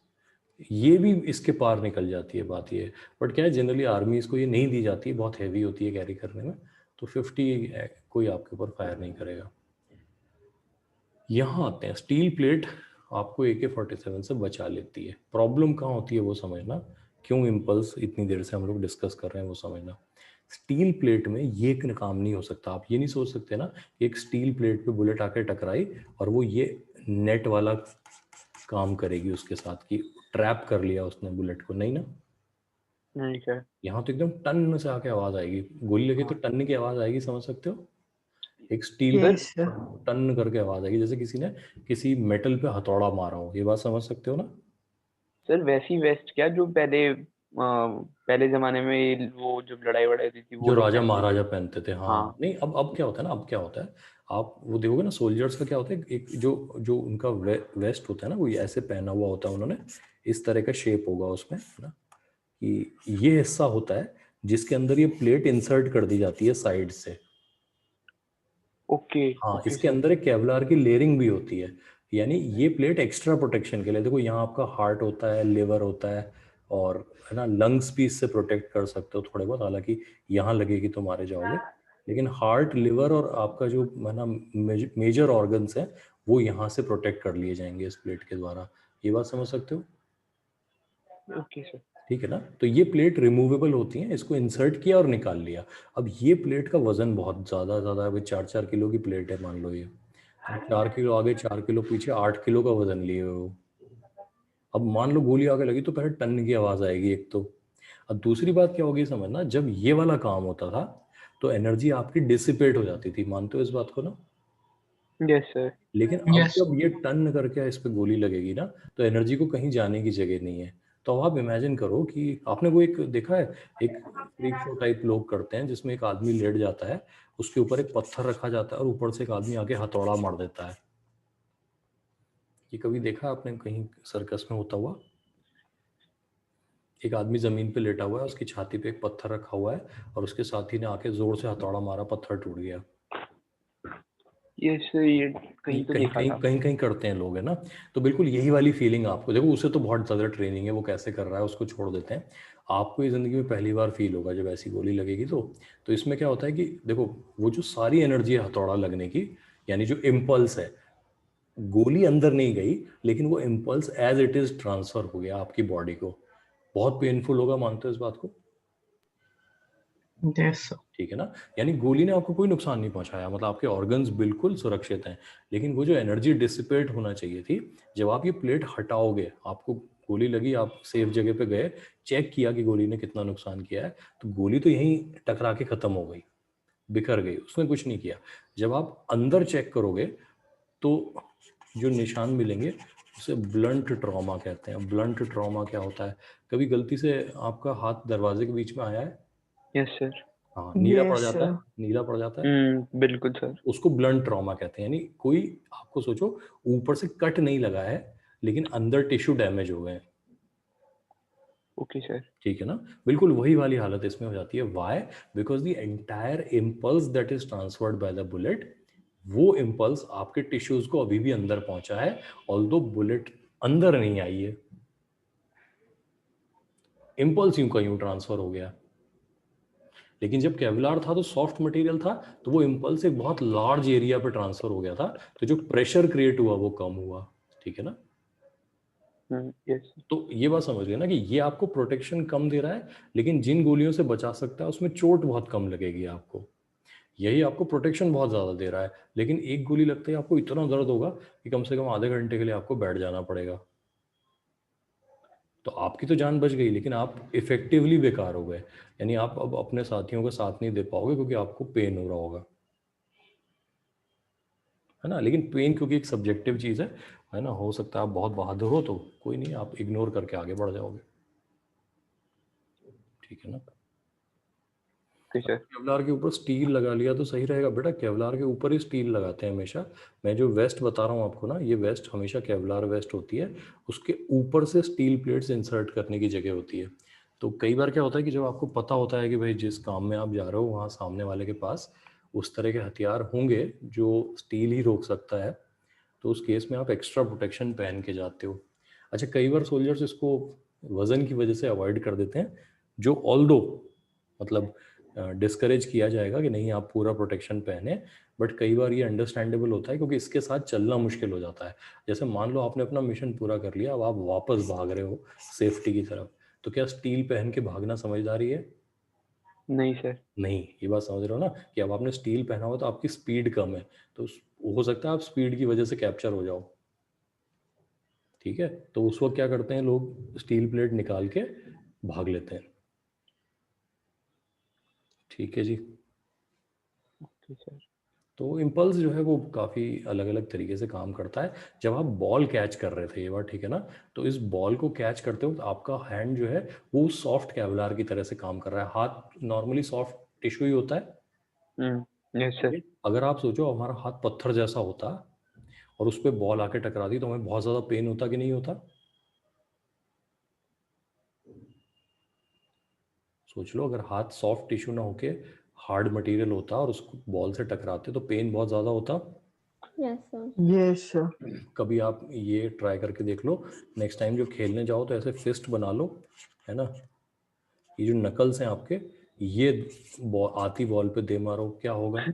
ये भी इसके पार निकल जाती है, बात ये है। बट क्या है, जनरली आर्मीज को ये नहीं दी जाती है, बहुत हैवी होती है कैरी करने में, तो 50 कोई आपके ऊपर फायर नहीं करेगा। यहाँ आते हैं, स्टील प्लेट आपको AK-47 से बचा लेती है। प्रॉब्लम कहाँ होती है वो समझना, क्यों इम्पल्स इतनी देर से हम लोग डिस्कस कर रहे हैं वो समझना। स्टील प्लेट में ये काम नहीं हो सकता, आप ये नहीं सोच सकते ना, एक स्टील प्लेट पे बुलेट आके टकराई और वो ये नेट वाला काम करेगी उसके साथ, कि ट्रैप कर लिया उसने बुलेट को, नहीं ना। नहीं सर। यहाँ तो एकदम टन से आके आवाज आएगी, गोली लगी तो हाँ। टन की आवाज आएगी, समझ सकते हो। एक स्टील यस सर। टन करके आवाज आएगी, जैसे किसी ने किसी मेटल पे हथौड़ा मारा हो, ये बात समझ सकते हो ना। सर वैसी वेस्ट क्या जो पहले जमाने में वो जब लड़ाई वड़ाई होती थी वो जो लोग राजा पहनते थे। महाराजा पहनते थे, हाँ। हाँ। नहीं, अब क्या होता है ना, अब क्या होता है, आप वो देखोगे ना, सोल्जर्स का क्या होता है, एक जो जो उनका वेस्ट होता है ना, वो ये ऐसे पहना हुआ होता है उन्होंने, इस तरह का शेप होगा उसमें, है ना, कि ये हिस्सा होता है जिसके अंदर ये प्लेट इंसर्ट कर दी जाती है साइड से। ओके। हाँ, ओके इसके सर। अंदर एक केवलार की लेयरिंग भी होती है, यानी ये प्लेट एक्स्ट्रा प्रोटेक्शन के लिए, देखो यहाँ आपका हार्ट होता है, लिवर होता है, और, है ना, लंग्स भी इससे प्रोटेक्ट कर सकते हो थोड़े बहुत, हालांकि यहाँ लगेगी तो मारे जाओगे, लेकिन हार्ट, लिवर और आपका जो, है ना, मेजर ऑर्गन्स हैं वो यहाँ से प्रोटेक्ट कर लिए जाएंगे इस प्लेट के द्वारा, ये बात समझ सकते हो। Okay sir. ठीक है ना। तो ये प्लेट रिमूवेबल होती हैं, इसको इंसर्ट किया और निकाल लिया। अब ये प्लेट का वजन बहुत ज़्यादा है, 4-4 किलो की प्लेट है मान लो ये, तो 4 किलो आगे 4 किलो पीछे 8 किलो का वजन लिए हुए हो। अब मान लो गोली आगे लगी तो पहले टन की आवाज़ आएगी एक तो। अब दूसरी बात क्या होगी समझना, जब ये वाला काम होता था तो एनर्जी आपकी डिसिपेट हो जाती थी, मानते हो इस बात को ना। Yes sir. लेकिन अब यस जब ये टन करके इस पे गोली लगेगी ना तो एनर्जी को कहीं जाने की जगह नहीं है। तो आप इमेजिन करो कि आपने वो एक देखा है, एक फ्रीक शो टाइप लोग करते हैं जिसमें एक आदमी लेट जाता है, उसके ऊपर एक पत्थर रखा जाता है और ऊपर से एक आदमी आके हथौड़ा मार देता है। ये कभी देखा आपने कहीं सर्कस में होता हुआ? एक आदमी जमीन पे लेटा हुआ है, उसकी छाती पे एक पत्थर रखा हुआ है और उसके साथी ने आके जोर से हथौड़ा मारा, पत्थर टूट गया। यस सर, ये ये कहीं तो कहीं देखा कहीं था। कहीं कहीं करते हैं लोग, है ना। तो बिल्कुल यही वाली फीलिंग आपको, देखो उसे तो बहुत ज़्यादा ट्रेनिंग है, वो कैसे कर रहा है उसको छोड़ देते हैं। आपको ये ज़िंदगी में पहली बार फील होगा जब ऐसी गोली लगेगी। तो इसमें क्या होता है कि देखो वो जो सारी एनर्जी है हथौड़ा लगने की, यानी जो इम्पल्स है, गोली अंदर नहीं गई लेकिन वो impulse as it is transfer हो गया आपकी बॉडी को। बहुत पेनफुल होगा, मानते हो इस बात को? Yes sir. ठीक है ना। यानी गोली ने आपको कोई नुकसान नहीं पहुंचाया, मतलब आपके ऑर्गन्स बिल्कुल सुरक्षित हैं। लेकिन वो जो एनर्जी डिसिपेट होना चाहिए थी, जब आप ये प्लेट हटाओगे, आपको गोली लगी, आप सेफ जगह पे गए, चेक किया कि गोली ने कितना नुकसान किया है, तो गोली तो यहीं टकरा के खत्म हो गई, बिखर गई, उसने कुछ नहीं किया। जब आप अंदर चेक करोगे तो जो निशान मिलेंगे उसे ब्लंट ट्रॉमा कहते हैं। ब्लंट ट्रॉमा क्या होता है? कभी गलती से आपका हाथ दरवाजे के बीच में आया है? Yes sir. हाँ, नीला पड़ यस जाता है, नीला पड़ जाता है, बिल्कुल सर। उसको ब्लंट ट्रॉमा कहते हैं। यानी कोई, आपको सोचो, ऊपर से कट नहीं लगा है लेकिन अंदर टिश्यू डैमेज हो गए हैं। Okay sir. ठीक है ना। बिल्कुल वही वाली हालत इसमें हो जाती है। Why? Because the entire impulse that is transferred by the bullet, वो इम्पल्स आपके टिश्यूज को अभी भी अंदर पहुंचा है, ऑल्दो बुलेट अंदर नहीं आई है, इम्पल्स यूं का यूं ट्रांसफर हो गया। लेकिन जब केवलार था तो सॉफ्ट मटेरियल था, तो वो इम्पल्स एक बहुत लार्ज एरिया पे ट्रांसफर हो गया था, तो जो प्रेशर क्रिएट हुआ वो कम हुआ। ठीक है ना। यस। तो ये बात समझ गए ना कि ये आपको प्रोटेक्शन कम दे रहा है, लेकिन जिन गोलियों से बचा सकता है उसमें चोट बहुत कम लगेगी आपको। यही आपको प्रोटेक्शन बहुत ज़्यादा दे रहा है, लेकिन एक गोली लगते ही आपको इतना दर्द होगा कि कम से कम आधे घंटे के लिए आपको बैठ जाना पड़ेगा। तो आपकी तो जान बच गई, लेकिन आप इफेक्टिवली बेकार हो गए। यानी आप अब अपने साथियों का साथ नहीं दे पाओगे क्योंकि आपको पेन हो रहा होगा, है ना। लेकिन पेन क्योंकि एक सब्जेक्टिव चीज़ है ना, हो सकता है आप बहुत बहादुर हो तो कोई नहीं, आप इग्नोर करके आगे बढ़ जाओगे। ठीक है ना। Okay sir. केवलार के ऊपर स्टील लगा लिया तो सही रहेगा बेटा, केवलार के ऊपर ही स्टील लगाते हैं हमेशा। मैं जो वेस्ट बता रहा हूँ आपको ना, ये वेस्ट हमेशा केवलार वेस्ट होती है, उसके ऊपर से स्टील प्लेट्स इंसर्ट करने की जगह होती है। तो कई बार क्या होता है कि जब आपको पता होता है कि भाई जिस काम में आप जा रहे हो वहाँ सामने वाले के पास उस तरह के हथियार होंगे जो स्टील ही रोक सकता है, तो उस केस में आप एक्स्ट्रा प्रोटेक्शन पहन के जाते हो। अच्छा, कई बार सोल्जर्स इसको वज़न की वजह से अवॉइड कर देते हैं, जो ऑल्दो मतलब डिस्करेज किया जाएगा कि नहीं आप पूरा प्रोटेक्शन पहने, बट कई बार ये अंडरस्टैंडेबल होता है क्योंकि इसके साथ चलना मुश्किल हो जाता है। जैसे मान लो आपने अपना मिशन पूरा कर लिया, अब आप वापस भाग रहे हो सेफ्टी की तरफ, तो क्या स्टील पहन के भागना समझदारी है? नहीं सर। नहीं। ये बात समझ रहे हो ना कि अब आपने स्टील पहना हुआ तो आपकी स्पीड कम है, तो हो सकता है आप स्पीड की वजह से कैप्चर हो जाओ। ठीक है, तो उस वक्त क्या करते हैं लोग, स्टील प्लेट निकाल के भाग लेते हैं। ठीक है जी। Okay sir. तो इम्पल्स जो है वो काफ़ी अलग अलग तरीके से काम करता है। जब आप बॉल कैच कर रहे थे ये बात, ठीक है ना, तो इस बॉल को कैच करते वक्त आपका हैंड जो है वो सॉफ्ट केवलार की तरह से काम कर रहा है। हाथ नॉर्मली सॉफ्ट टिश्यू ही होता है। Yes sir. अगर आप सोचो हमारा हाथ पत्थर जैसा होता और उस पर बॉल आके टकराती तो हमें बहुत ज़्यादा पेन होता कि नहीं होता? सोच लो, अगर हाथ सॉफ्ट टिश्यू ना होके हार्ड मटेरियल होता और उसको बॉल से टकराते तो पेन बहुत ज़्यादा होता। Yes sir. यस कभी आप ये ट्राई करके देख लो, नेक्स्ट टाइम जो खेलने जाओ तो ऐसे फिस्ट बना लो, है ना, ये जो नकल्स हैं आपके, ये आती बॉल पे दे मारो, क्या होगा?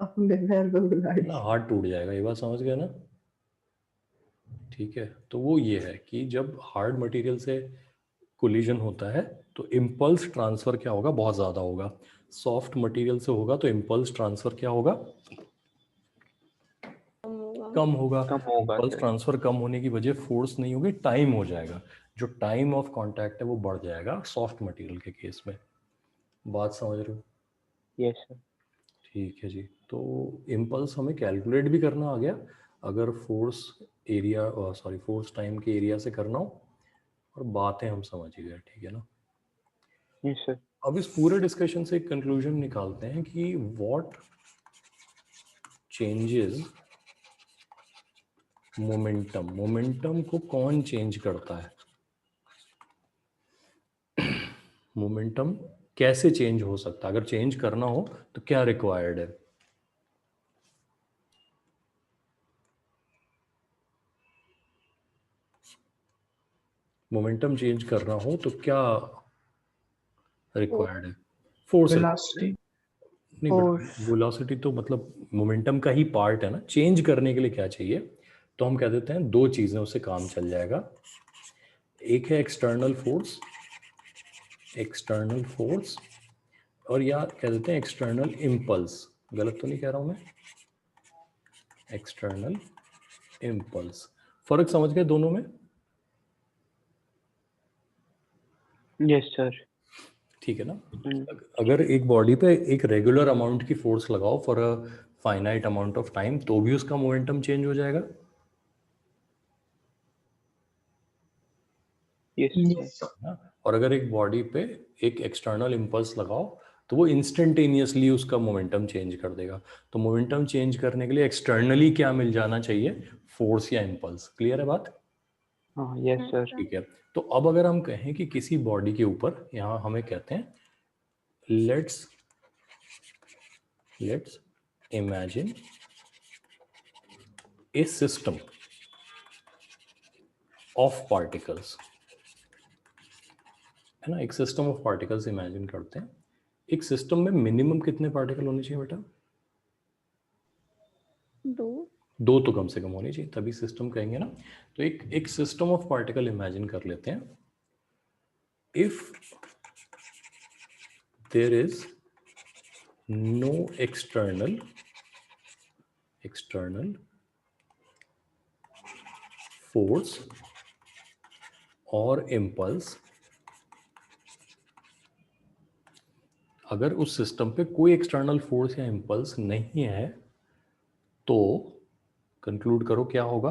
अपने पैर को बुला है ना, हाथ टूट जाएगा। ये बात समझ गए ना। ठीक है, तो वो ये है कि जब हार्ड मटेरियल से कोलिजन होता है तो इम्पल्स ट्रांसफर क्या होगा, बहुत ज़्यादा होगा। सॉफ्ट मटेरियल से होगा तो इम्पल्स ट्रांसफर क्या होगा, कम होगा। कम होगा। कम होगा इम्पल्स सर। ट्रांसफर कम होने की वजह फोर्स नहीं होगी, टाइम हो जाएगा। जो टाइम ऑफ कांटेक्ट है वो बढ़ जाएगा सॉफ्ट मटेरियल के केस में। बात समझ रहे हो? Yes sir. ठीक है जी। तो इम्पल्स हमें कैलकुलेट भी करना आ गया, अगर force area sorry force time के एरिया से करना हो, और बातें हम समझ ही गए, ठीक है ना। Yes sir. अब इस पूरे डिस्कशन से एक कंक्लूजन निकालते हैं कि व्हाट चेंजेस मोमेंटम, मोमेंटम को कौन चेंज करता है, मोमेंटम कैसे चेंज हो सकता है, अगर चेंज करना हो तो क्या रिक्वायर्ड है। मोमेंटम चेंज करना हो तो क्या रिक्वायर्ड है, फोर्स वेलोसिटी। नहीं, Force. बट वेलोसिटी तो मतलब मोमेंटम का ही पार्ट है ना। चेंज करने के लिए क्या चाहिए, तो हम कह देते हैं दो चीजें, उससे काम चल जाएगा। एक है एक्सटर्नल फोर्स, एक्सटर्नल फोर्स, और या कह देते हैं एक्सटर्नल इम्पल्स। गलत तो नहीं कह रहा हूं मैं, एक्सटर्नल इम्पल्स। फर्क समझ गए दोनों में? Yes sir. ठीक है ना। अगर एक बॉडी पे एक रेगुलर अमाउंट की फोर्स लगाओ for a finite amount of time, तो भी उसका मोमेंटम चेंज हो जाएगा। Yes yes sir. ना? और अगर एक बॉडी पे एक एक्सटर्नल इम्पल्स लगाओ तो वो इंस्टेंटेनियसली उसका मोमेंटम चेंज कर देगा। तो मोमेंटम चेंज करने के लिए एक्सटर्नली क्या मिल जाना चाहिए, फोर्स या इम्पल्स। क्लियर है बात? हाँ यस सर। ठीक है। तो अब अगर हम कहें कि किसी बॉडी के ऊपर, यहाँ हमें कहते हैं let's imagine A system of particles, है ना। एक सिस्टम ऑफ पार्टिकल्स इमेजिन करते हैं। एक सिस्टम में मिनिमम कितने पार्टिकल होने चाहिए बेटा? 2। दो तो कम से कम होनी चाहिए, तभी सिस्टम कहेंगे ना। तो एक सिस्टम ऑफ पार्टिकल इमेजिन कर लेते हैं। If there is no external force और इम्पल्स, अगर उस सिस्टम पे कोई एक्सटर्नल फोर्स या इम्पल्स नहीं है तो कंक्लूड करो क्या होगा।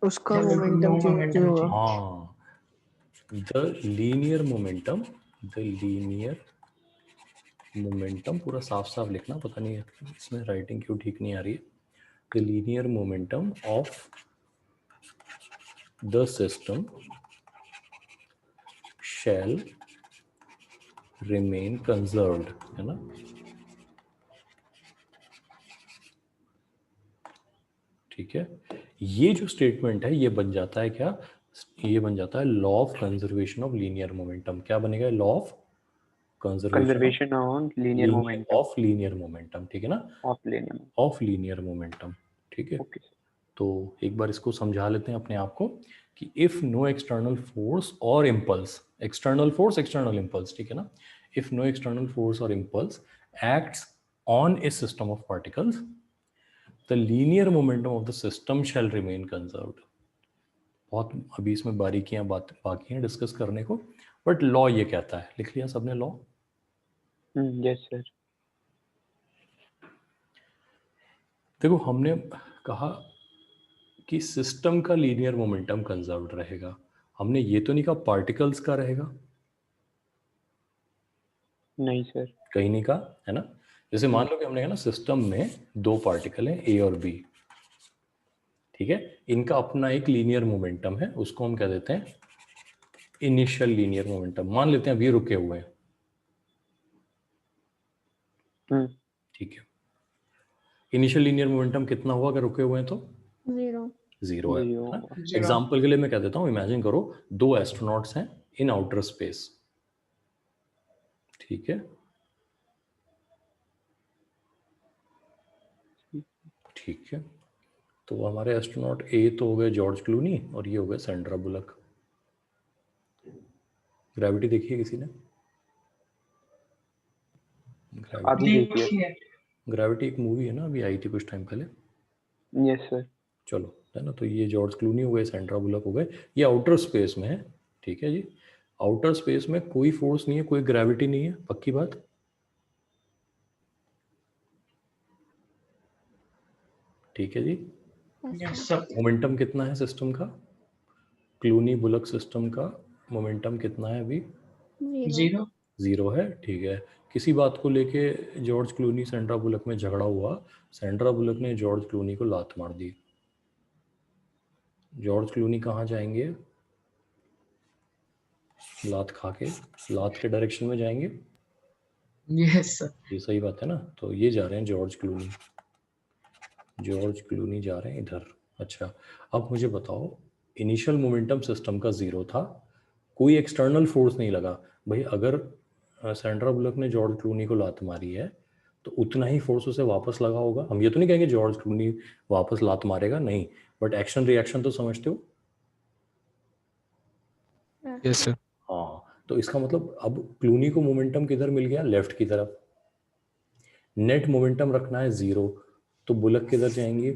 उसका नो मोमेंटम चेंज मोमेंटम होगा। चेंज। हाँ, द लीनियर मोमेंटम पूरा साफ साफ लिखना, पता नहीं इसमें राइटिंग क्यों ठीक नहीं आ रही है। The linear momentum of the system shall remain conserved, है ना। ठीक है, ये जो स्टेटमेंट है ये बन जाता है क्या, ये बन जाता है law of conservation of linear momentum. क्या बनेगा? Law of conservation on linear momentum of linear momentum, ठीक है ना, of linear. Of linear momentum. ठीक है, ओके सर। तो एक बार इसको समझा लेते हैं अपने आप को कि इफ नो एक्सटर्नल फोर्स और impulse, external force external impulse, ठीक है ना, इफ नो एक्सटर्नल फोर्स और impulse acts on a system of particles, the linear momentum of the system shall remain conserved. बहुत अभी इसमें बारीकियां बात बाकी हैं डिस्कस करने को, बट लॉ ये कहता है। लिख लिया सबने लॉ? Yes sir. देखो, हमने कहा कि सिस्टम का लीनियर मोमेंटम कंजर्व्ड रहेगा, हमने ये तो नहीं कहा पार्टिकल्स का रहेगा। नहीं सर। कहीं नहीं कहा, है ना। जैसे मान लो कि हमने कहा ना सिस्टम में दो पार्टिकल हैं ए और बी, ठीक है, इनका अपना एक लीनियर मोमेंटम है, उसको हम कह देते हैं इनिशियल लीनियर मोमेंटम। मान लेते हैं अभी रुके हुए हैं, ठीक है। इनिशियल लीनियर मोमेंटम कितना हुआ अगर रुके हुए हैं तो? 0। जीरो है जीरो। ना। एग्जाम्पल के लिए मैं कह देता हूं, इमेजिन करो दो एस्ट्रोनॉट्स हैं इन आउटर स्पेस, ठीक है। ठीक है, तो हमारे एस्ट्रोनॉट ए तो हो गए जॉर्ज क्लूनी और ये हो गए सैंड्रा बुलक। ग्रेविटी देखी है किसी ने? ग्रेविटी, अभी देखिए। देखिए ग्रेविटी एक मूवी है ना, अभी आई थी कुछ टाइम पहले। Yes sir. चलो, है ना, तो ये जॉर्ज क्लूनी हो गए, सैंड्रा बुलक हो गए। ये आउटर स्पेस में है, ठीक है जी। आउटर स्पेस में कोई फोर्स नहीं है, कोई ग्रेविटी नहीं है, पक्की बात। ठीक है जी। yes yes sir. Sir momentum कितना है सिस्टम का? क्लूनी बुलक सिस्टम का मोमेंटम कितना है अभी? 0 0 है, ठीक है। किसी बात को लेके जॉर्ज क्लूनी सैंड्रा बुलक में झगड़ा हुआ, सैंड्रा बुलक ने जॉर्ज क्लूनी को लात मार दी। जॉर्ज क्लूनी कहाँ जाएंगे? लात खा के, लात के डायरेक्शन में जाएंगे। यस सर ये सही बात है ना, तो ये जा रहे हैं जॉर्ज क्लूनी, जॉर्ज क्लूनी जा रहे हैं इधर। अच्छा, अब मुझे बताओ, इनिशियल मोमेंटम सिस्टम का 0 था, कोई एक्सटर्नल फोर्स नहीं लगा। भाई अगर सैंड्रा बुलक ने जॉर्ज क्लूनी को लात मारी है तो उतना ही फोर्स उसे वापस लगा होगा। हम ये तो नहीं कहेंगे जॉर्ज क्लूनी वापस लात मारेगा, नहीं, बट एक्शन रिएक्शन तो समझते हो। Yes sir. हाँ, तो इसका मतलब अब क्लूनी को मोमेंटम किधर मिल गया? लेफ्ट की तरफ। नेट मोमेंटम रखना है 0, तो बुलक किधर जाएंगी?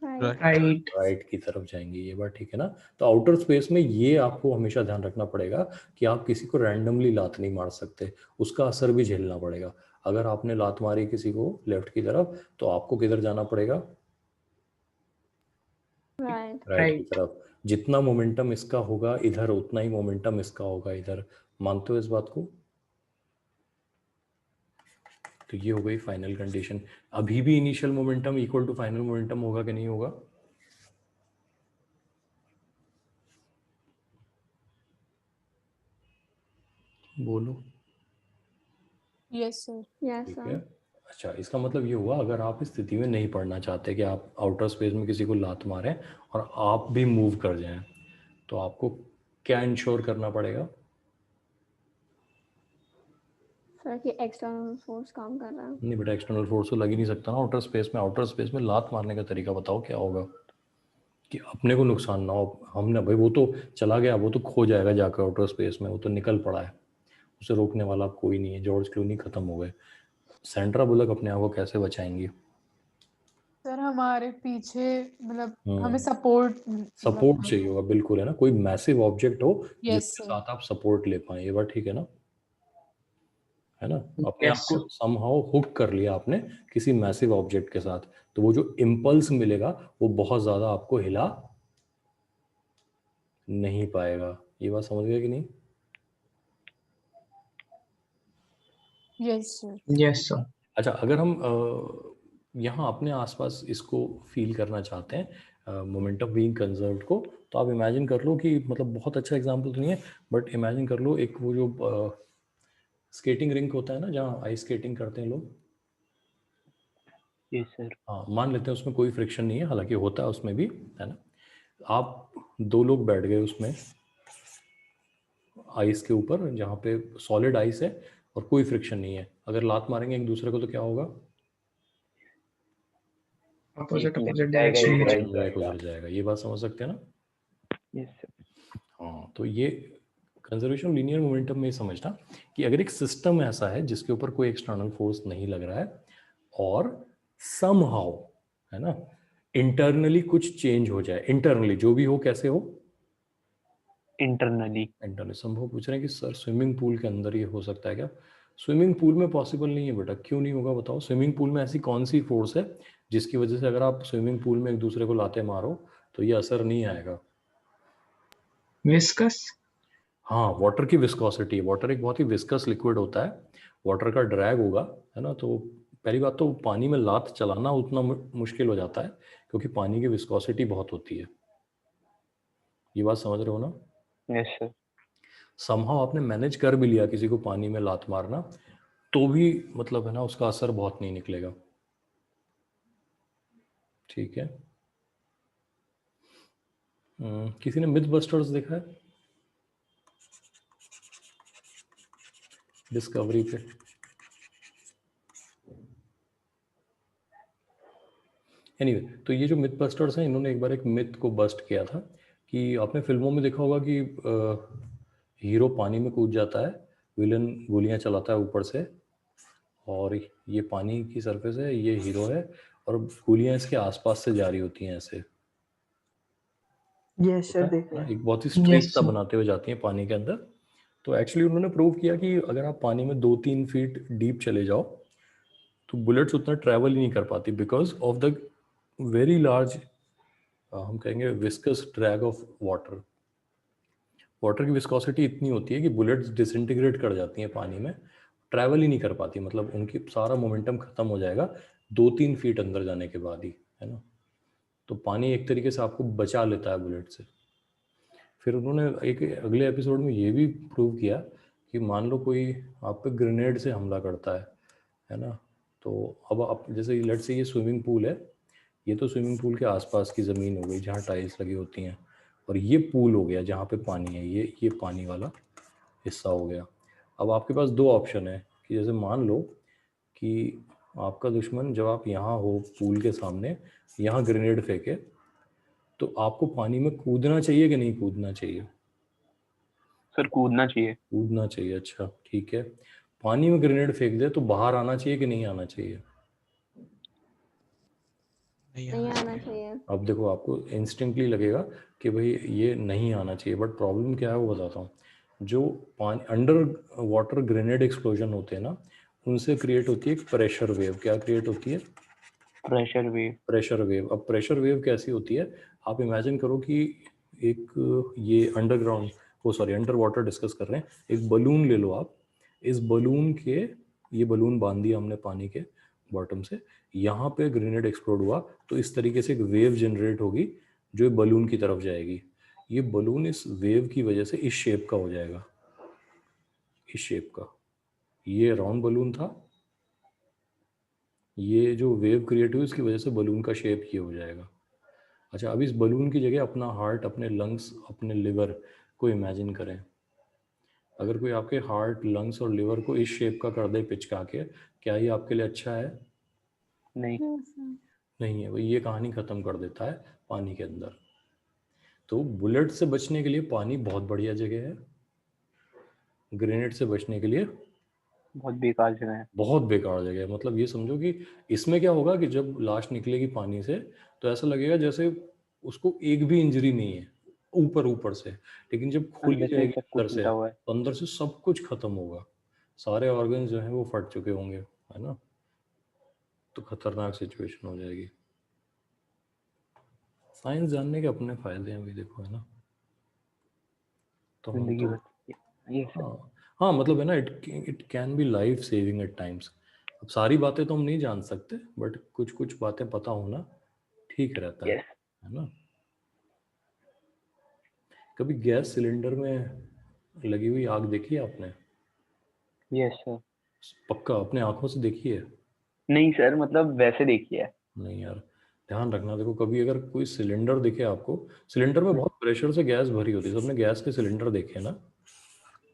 right राइट राइट की तरफ जाएंगे, ये बात ठीक है ना। तो आउटर स्पेस में ये आपको हमेशा ध्यान रखना पड़ेगा कि आप किसी को रैंडमली लात नहीं मार सकते, उसका असर भी झेलना पड़ेगा। अगर आपने लात मारी किसी को लेफ्ट की तरफ तो आपको किधर जाना पड़ेगा? right राइट की राइट तरफ। जितना मोमेंटम इसका होगा इधर, उतना ही मोमेंटम इसका होगा इधर। मानते हो इस बात को? तो ये हो गई फाइनल कंडीशन। अभी भी initial momentum equal to final momentum होगा कि नहीं होगा? बोलो। Yes sir. yes ठीक sir. है। अच्छा, इसका मतलब ये हुआ, अगर आप इस स्थिति में नहीं पढ़ना चाहते कि आप आउटर स्पेस में किसी को लात मारें और आप भी मूव कर जाएं, तो आपको क्या इंश्योर करना पड़ेगा? सर कि एक्सटर्नल फोर्स काम कर रहा है। नहीं बेटा, एक्सटर्नल फोर्स तो लग ही नहीं सकता ना आउटर स्पेस में। आउटर स्पेस में लात मारने का तरीका बताओ क्या होगा कि अपने को नुकसान ना हो। हमने भाई, वो तो चला गया, वो तो खो जाएगा जाकर आउटर स्पेस में, वो तो निकल पड़ा है, उसे रोकने वाला कोई नहीं है। जॉर्ज क्लूनी खत्म हो गए, सैंड्रा बुलक अपने आप को कैसे बचाएंगी? सर हमारे पीछे मतलब हमें हम्म, सपोर्ट सपोर्ट चाहिए होगा, बिल्कुल, है ना। कोई मैसिव ऑब्जेक्ट हो यस जिसके सर। साथ आप सपोर्ट ले पाए, ये बात ठीक है ना, है ना। अपने आप यस को सर समहाउ हुक कर लिया आपने किसी मैसिव ऑब्जेक्ट के साथ, तो वो जो इम्पल्स मिलेगा वो बहुत ज्यादा आपको हिला नहीं पाएगा। ये बात समझ गए कि नहीं? Yes sir. यस सर अच्छा, अगर हम यहाँ अपने आसपास इसको फील करना चाहते हैं मोमेंटम बीइंग कंजर्व्ड को, तो आप इमेजिन कर लो कि, मतलब बहुत अच्छा एग्जांपल तो नहीं है, बट इमेजिन कर लो एक वो जो स्केटिंग रिंक होता है ना, जहाँ आइस स्केटिंग करते हैं लोग। Yes sir. हाँ, मान लेते हैं उसमें कोई फ्रिक्शन नहीं है, हालांकि होता है उसमें भी, है ना। आप दो लोग बैठ गए उसमें आइस के ऊपर, जहाँ पे सॉलिड आइस है और कोई फ्रिक्शन नहीं है। अगर लात मारेंगे एक दूसरे को तो क्या होगा? अपोजिट एक लग अपोजिट जाएगा, डायरेक्शन एक में राइट गुजर जाएगा, गुजर जाएगा। ये बात समझ सकते हैं ना? Yes sir. हाँ, तो ये कंजर्वेशन लीनियर मोमेंटम में समझना कि अगर एक सिस्टम ऐसा है जिसके ऊपर कोई एक्सटर्नल फोर्स नहीं लग रहा है और समहाउ, है ना, इंटरनली कुछ चेंज हो जाए, इंटरनली जो भी हो, कैसे हो? इंटरनली। इंटरनली। संभव पूछ रहे हैं कि सर स्विमिंग पूल के अंदर ये हो सकता है क्या? स्विमिंग पूल में पॉसिबल नहीं है बेटा। क्यों नहीं होगा बताओ? स्विमिंग पूल में ऐसी कौन सी फोर्स है जिसकी वजह से अगर आप स्विमिंग पूल में एक दूसरे को लाते मारो तो ये असर नहीं आएगा? विस्कस हाँ, वाटर की विस्कोसिटी। वाटर एक बहुत ही विस्कस लिक्विड होता है, वाटर का ड्रैग होगा, है ना। तो पहली बात तो पानी में लात चलाना उतना मुश्किल हो जाता है क्योंकि पानी की विस्कोसिटी बहुत होती है। ये बात समझ रहे हो ना? Yes sir. समहाउ आपने मैनेज कर भी लिया किसी को पानी में लात मारना, तो भी मतलब, है ना, उसका असर बहुत नहीं निकलेगा। ठीक है। किसी ने मिथ बस्टर्स देखा है डिस्कवरी पे? एनीवे तो ये जो मिथ बस्टर्स हैं, इन्होंने एक बार एक मिथ को बस्ट किया था कि आपने फिल्मों में देखा होगा कि हीरो पानी में कूद जाता है, विलन गोलियां चलाता है ऊपर से, और ये पानी की सरफेस है, ये हीरो है, और गोलियां इसके आसपास से जारी होती हैं ऐसे, यस सर, होता है देखा ना, है। एक बहुत ही स्ट्रीक Yes, सा sir. बनाते हुए जाती हैं पानी के अंदर। तो एक्चुअली उन्होंने प्रूव किया कि अगर आप पानी में 2-3 फीट डीप चले जाओ तो बुलेट्स उतना ट्रैवल ही नहीं कर पाती, because of the very large, हम कहेंगे viscous drag of water. Water की विस्कोसिटी इतनी होती है कि बुलेट्स डिसइंटीग्रेट कर जाती हैं पानी में, ट्रैवल ही नहीं कर पाती, मतलब उनकी सारा मोमेंटम खत्म हो जाएगा 2-3 फीट अंदर जाने के बाद ही, है ना। तो पानी एक तरीके से आपको बचा लेता है बुलेट से। फिर उन्होंने एक अगले एपिसोड में ये भी प्रूव किया कि मान लो कोई आप पे ग्रेनेड से हमला करता है ना, तो अब आप जैसे लेट्स से ये स्विमिंग पूल है, ये तो स्विमिंग पूल के आसपास की ज़मीन हो गई जहाँ टाइल्स लगी होती हैं, और ये पूल हो गया जहाँ पे पानी है, ये पानी वाला हिस्सा हो गया। अब आपके पास दो ऑप्शन है कि जैसे मान लो कि आपका दुश्मन जब आप यहाँ हो पूल के सामने, यहाँ ग्रेनेड फेंके, तो आपको पानी में कूदना चाहिए कि नहीं कूदना चाहिए? सर कूदना चाहिए। कूदना चाहिए, अच्छा ठीक है। पानी में ग्रेनेड फेंक दे तो बाहर आना चाहिए कि नहीं आना चाहिए? नहीं आना चाहिए। अब देखो आपको इंस्टेंटली लगेगा कि भाई ये नहीं आना चाहिए, बट प्रॉब्लम क्या है वो बताता हूँ। जो पानी अंडर वाटर ग्रेनेड एक्सप्लोजन होते हैं ना, उनसे क्रिएट होती है एक प्रेशर वेव। क्या क्रिएट होती है? Pressure wave. Pressure wave. अब प्रेशर वेव कैसी होती है, आप इमेजिन करो कि एक ये अंडरग्राउंड, वो सॉरी अंडर वाटर डिस्कस कर रहे हैं, एक बलून ले लो आप, इस बलून के, ये बलून बांध दिया हमने पानी के बॉटम से, यहाँ पे ग्रेनेड एक्सप्लोड हुआ तो इस तरीके से एक वेव जनरेट होगी जो बलून की तरफ जाएगी। ये बलून इस वेव की वजह से इस शेप का हो जाएगा, इस शेप का। ये राउंड बलून था, ये जो वेव क्रिएट हुई उसकी वजह से बलून का शेप ये हो जाएगा। अच्छा, अब इस बलून की जगह अपना हार्ट, अपने लंग्स, अपने लिवर को इमेजिन करें। अगर कोई आपके हार्ट, लंग्स और लिवर को इस शेप का कर दे पिचका के, क्या ये आपके लिए अच्छा है? नहीं। नहीं है। वही ये कहानी ख़त्म कर देता है पानी के अंदर। तो बुलेट से बचने के लिए पानी बहुत बढ़िया जगह है, ग्रेनेड से बचने के लिए बहुत बेकार जगह है। बहुत बेकार जगह है। मतलब ये समझो कि इसमें क्या होगा कि जब लाश निकलेगी पानी से तो ऐसा लगेगा जैसे उसको एक भी इंजरी नहीं है ऊपर ऊपर से, लेकिन जब खुली अंदर से जाएगी सब अंदर कुछ से मिटा हुआ है। तो अंदर से सब कुछ खत्म होगा, सारे ऑर्गन्स जो हैं वो फट चुके होंगे, है ना। तो खतरनाक सिचुएशन हो जाएगी। साइंस जानने के अपने फायदे हैं भी, देखो, है ना। तो हम जिंदगी तो बच ये सर। हाँ हाँ, मतलब है ना, it can be life saving at times. अब सारी बातें तो हम नहीं जान सकते, बट कुछ कुछ बातें पता होना ठीक रहता यस। है ना। कभी गैस सिलेंडर में लगी हुई आग देखी है आपने? Yes sir. पक्का अपने आंखों से देखी है? नहीं सर, मतलब वैसे देखिए है। नहीं यार, ध्यान रखना। देखो कभी अगर कोई सिलेंडर दिखे आपको, सिलेंडर में बहुत प्रेशर से गैस भरी होती है, सबने गैस के सिलेंडर देखे हैं ना।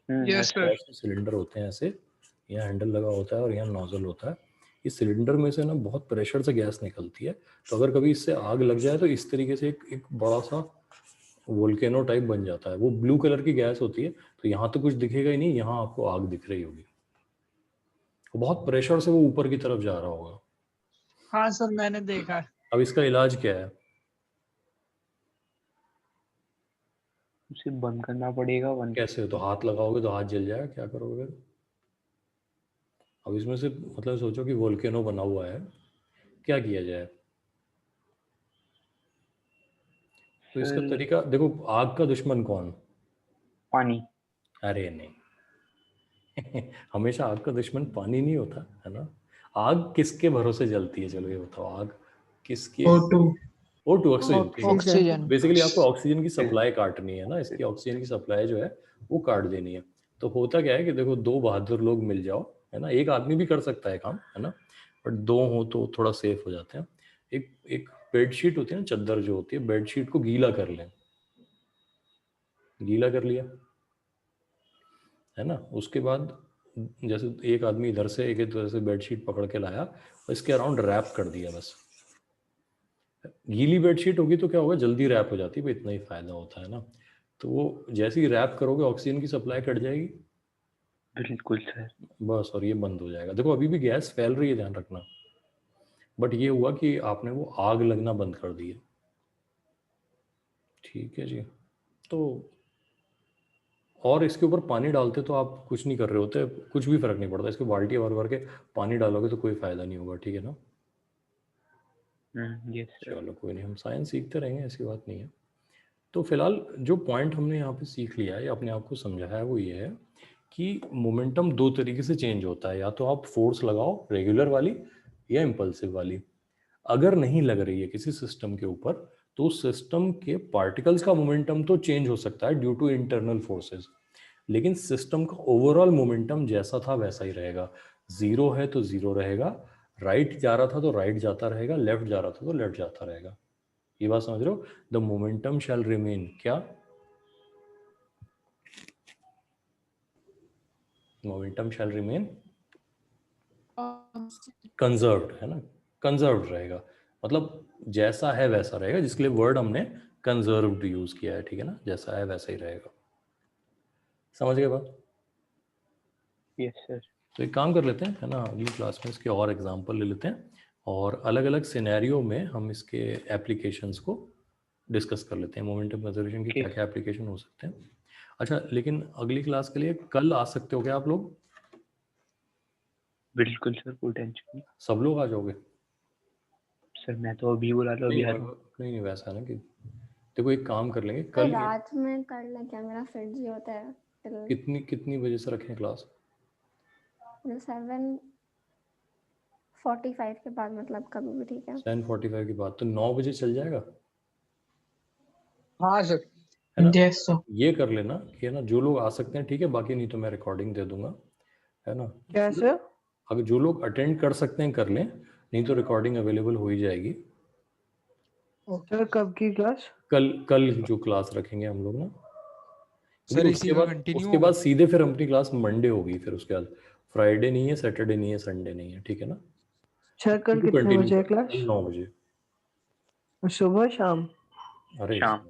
Yes yes. सर। गैस के सिलेंडर होते हैं ऐसे, यहाँ हैंडल लगा होता है और यहाँ नोजल होता है। इस सिलेंडर में से ना बहुत प्रेशर से गैस निकलती है, तो अगर कभी इससे आग लग जाए तो इस तरीके से एक बड़ा सा वोल्केनो टाइप बन जाता है। वो ब्लू कलर की गैस होती है, तो यहाँ तो कुछ दिखेगा ही नहीं, यहाँ आपको आग दिख रही होगी। बहुत प्रेशर से वो ऊपर की तरफ जा रहा होगा। हाँ सर, मैंने देखा है। अब इसका इलाज क्या है? उसे बंद करना पड़ेगा। बंद कैसे? तो हाथ लगाओगे तो हाथ जल जाएगा, क्या करोगे? अब इसमें से मतलब सोचो कि वोल्केनो बना हुआ है, क्या किया जाए? तो इसका सर तरीका देखो, आग का दुश्मन कौन? पानी। अरे नहीं हमेशा आग का दुश्मन पानी नहीं होता, है ना। आग किसके भरोसे जलती है, चलो ये बताओ, आग किसके? O2. O2 oxygen. Oxygen. Basically आपको ऑक्सीजन की फिर सप्लाई काटनी है ना, इसकी ऑक्सीजन की सप्लाई जो है वो काट देनी है। तो होता क्या है कि देखो, दो बहादुर लोग मिल जाओ, है ना, एक आदमी भी कर सकता है काम, है ना, बट दो हो तो थोड़ा सेफ हो जाते हैं। एक एक बेडशीट होती है ना, चादर जो होती है, बेडशीट को गीला कर लें, गीला कर लिया, है ना। उसके बाद जैसे एक आदमी इधर से एक इधर से बेडशीट पकड़ के लाया और इसके अराउंड रैप कर दिया बस, गीली बेडशीट होगी तो क्या होगा, जल्दी रैप हो जाती है भाई, इतना ही फायदा होता है ना। तो वो जैसे ही रैप करोगे ऑक्सीजन की सप्लाई कट जाएगी बिल्कुल सर। बस, और ये बंद हो जाएगा। देखो अभी भी गैस फैल रही है, ध्यान रखना, बट ये हुआ कि आपने वो आग लगना बंद कर दी है। ठीक है जी। तो और इसके ऊपर पानी डालते तो आप कुछ नहीं कर रहे होते, कुछ भी फर्क नहीं पड़ता, इसके बाल्टी भर भर के पानी डालोगे तो कोई फायदा नहीं होगा, ठीक है ना। Yes sir. चलो कोई नहीं, हम साइंस सीखते रहेंगे, ऐसी बात नहीं है। तो फिलहाल जो पॉइंट हमने यहाँ पे सीख लिया है या अपने आप को समझाया है वो ये है कि मोमेंटम दो तरीके से चेंज होता है, या तो आप फोर्स लगाओ रेगुलर वाली या इम्पल्सिव वाली। अगर नहीं लग रही है किसी सिस्टम के ऊपर तो सिस्टम के पार्टिकल्स का मोमेंटम तो चेंज हो सकता है ड्यू टू इंटरनल फोर्सेस, लेकिन सिस्टम का ओवरऑल मोमेंटम जैसा था वैसा ही रहेगा। जीरो है तो जीरो रहेगा, राइट जा रहा था तो राइट जाता रहेगा, लेफ्ट जा रहा था तो लेफ्ट जाता रहेगा। ये बात समझ रहे हो? द मोमेंटम शैल रिमेन क्या? मोमेंटम शैल रिमेन कंजर्व्ड, है ना, कंजर्व्ड रहेगा, मतलब जैसा है वैसा रहेगा, जिसके लिए वर्ड हमने कंजर्व्ड यूज किया है, ठीक है ना, जैसा है वैसा ही रहेगा। समझ गए बात? Yes sir. तो एक काम कर लेते हैं, है ना, अगली क्लास में इसके और एग्जांपल ले लेते हैं और अलग अलग सिनेरियो में हम इसके एप्लीकेशंस को डिस्कस कर लेते हैं। मोमेंटम कंजर्वेशन के क्या क्या एप्लीकेशन हो सकते हैं। अच्छा, लेकिन अगली क्लास के लिए कल आ सकते हो क्या आप लोग? बिल्कुल सर, कोई टेंशन नहीं। सब लोग आ जाओगे? सर मैं तो अभी बुला लो, अभी आ रहा हूँ। नहीं वैसा है ना कि देखो एक काम कर लेंगे तो कल। रात में कर लें क्या, मेरा फिट जी होता है till कितनी बजे से रखें क्लास? 7:45 के बाद, मतलब कभी भी ठीक है। 7:45 के बाद, तो 9 बजे चल जाएगा, हाँ सर। है ना? Yes sir. ये कर लेना कि है ना, जो लोग आ सकते हैं ठीक है, बाकी नहीं तो मैं रिकॉर्डिंग दे दूंगा, है ना। क्या सर? अगर जो लोग अटेंड कर सकते हैं कर लें, नहीं तो रिकॉर्डिंग अवेलेबल हो ही जाएगी। सर कब की क्लास? कल जो क्लास रखेंगे हम लोग ना, सर क्योंकि इसी का कंटिन्यू उसके होगा। बाद सीधे फिर अपनी क्लास मंडे होगी, फिर उसके बाद फ्राइडे नहीं है, सैटरडे नहीं है, संडे नहीं है, ठीक है ना। सर कल कितने कंटिन्यू बजे है क्लास? 9 बजे। सुबह शाम? अरे शाम।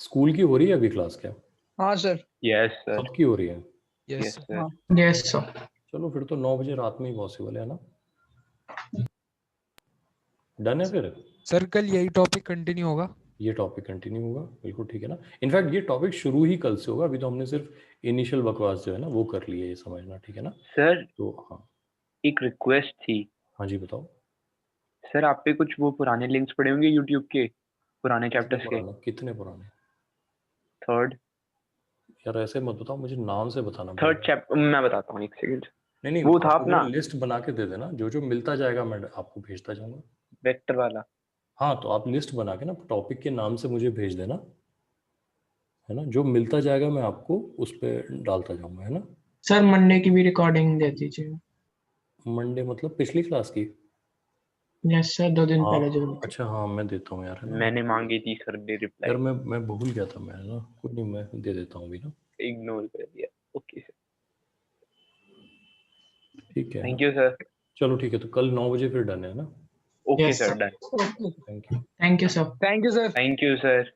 स्कूल की हो रही है अभी क्लास क्या? हाँ सर। Yes sir. सबकी हो रही है? Yes yes sir. हाँ। Yes sir. चलो फिर तो 9 बजे रात में ही पॉसिबल है ना। डन है फिर? सर कल यही टॉपिक कंटिन्यू होगा। ये टॉपिक कंटिन्यू होगा, बिल्कुल ठीक है ना। इनफैक्ट ये टॉपिक शुरू ही कल से होगा, अभी तो हमने सिर्फ इनिशियल बकवास जो है ना वो कर ली है, ये समझना, ठीक है ना। सर तो हाँ, एक रिक्वेस्ट थी। हाँ जी बताओ। सर आप पे कुछ वो पुराने लिंक्स पड़े होंगे यूट्यूब के, पुराने चैप्टर्स के। कितने पुराने? थर्ड यार ऐसे मत बताओ, मुझे नाम से बताना थर्ड पड़ेगा। चैप्टर मैं बताता हूँ, एक सेकंड। नहीं वो था आप अपना लिस्ट बना के दे देना, जो जो मिलता जाएगा मैं आपको भेजता जाऊंगा। वेक्टर वाला। हाँ तो आप लिस्ट बना के ना टॉपिक के नाम से मुझे भेज देना, है ना, जो मिलता जाएगा मैं आपको उस पर डालता जाऊंगा, है ना। सर मंडे की भी रिकॉर्डिंग दे दीजिए। मंडे मतलब पिछली क्लास की? यस सर, 2 दिन हाँ पहले जो हुई थी। अच्छा, हाँ मैं देता हूँ यार, है ना। मैंने मांगी थी सर ने यार रिप्लाई, मैं भूल गया था, मैं ना कुछ नहीं, मैं दे देता हूँ अभी ना। इग्नोर कर दिया। ओके सर, ठीक है, थैंक यू सर। चलो ठीक है, तो कल 9 बजे फिर डन है ना। Okay yes sir, sir. Done. Thank you. Thank you sir. Thank you sir. Thank you sir.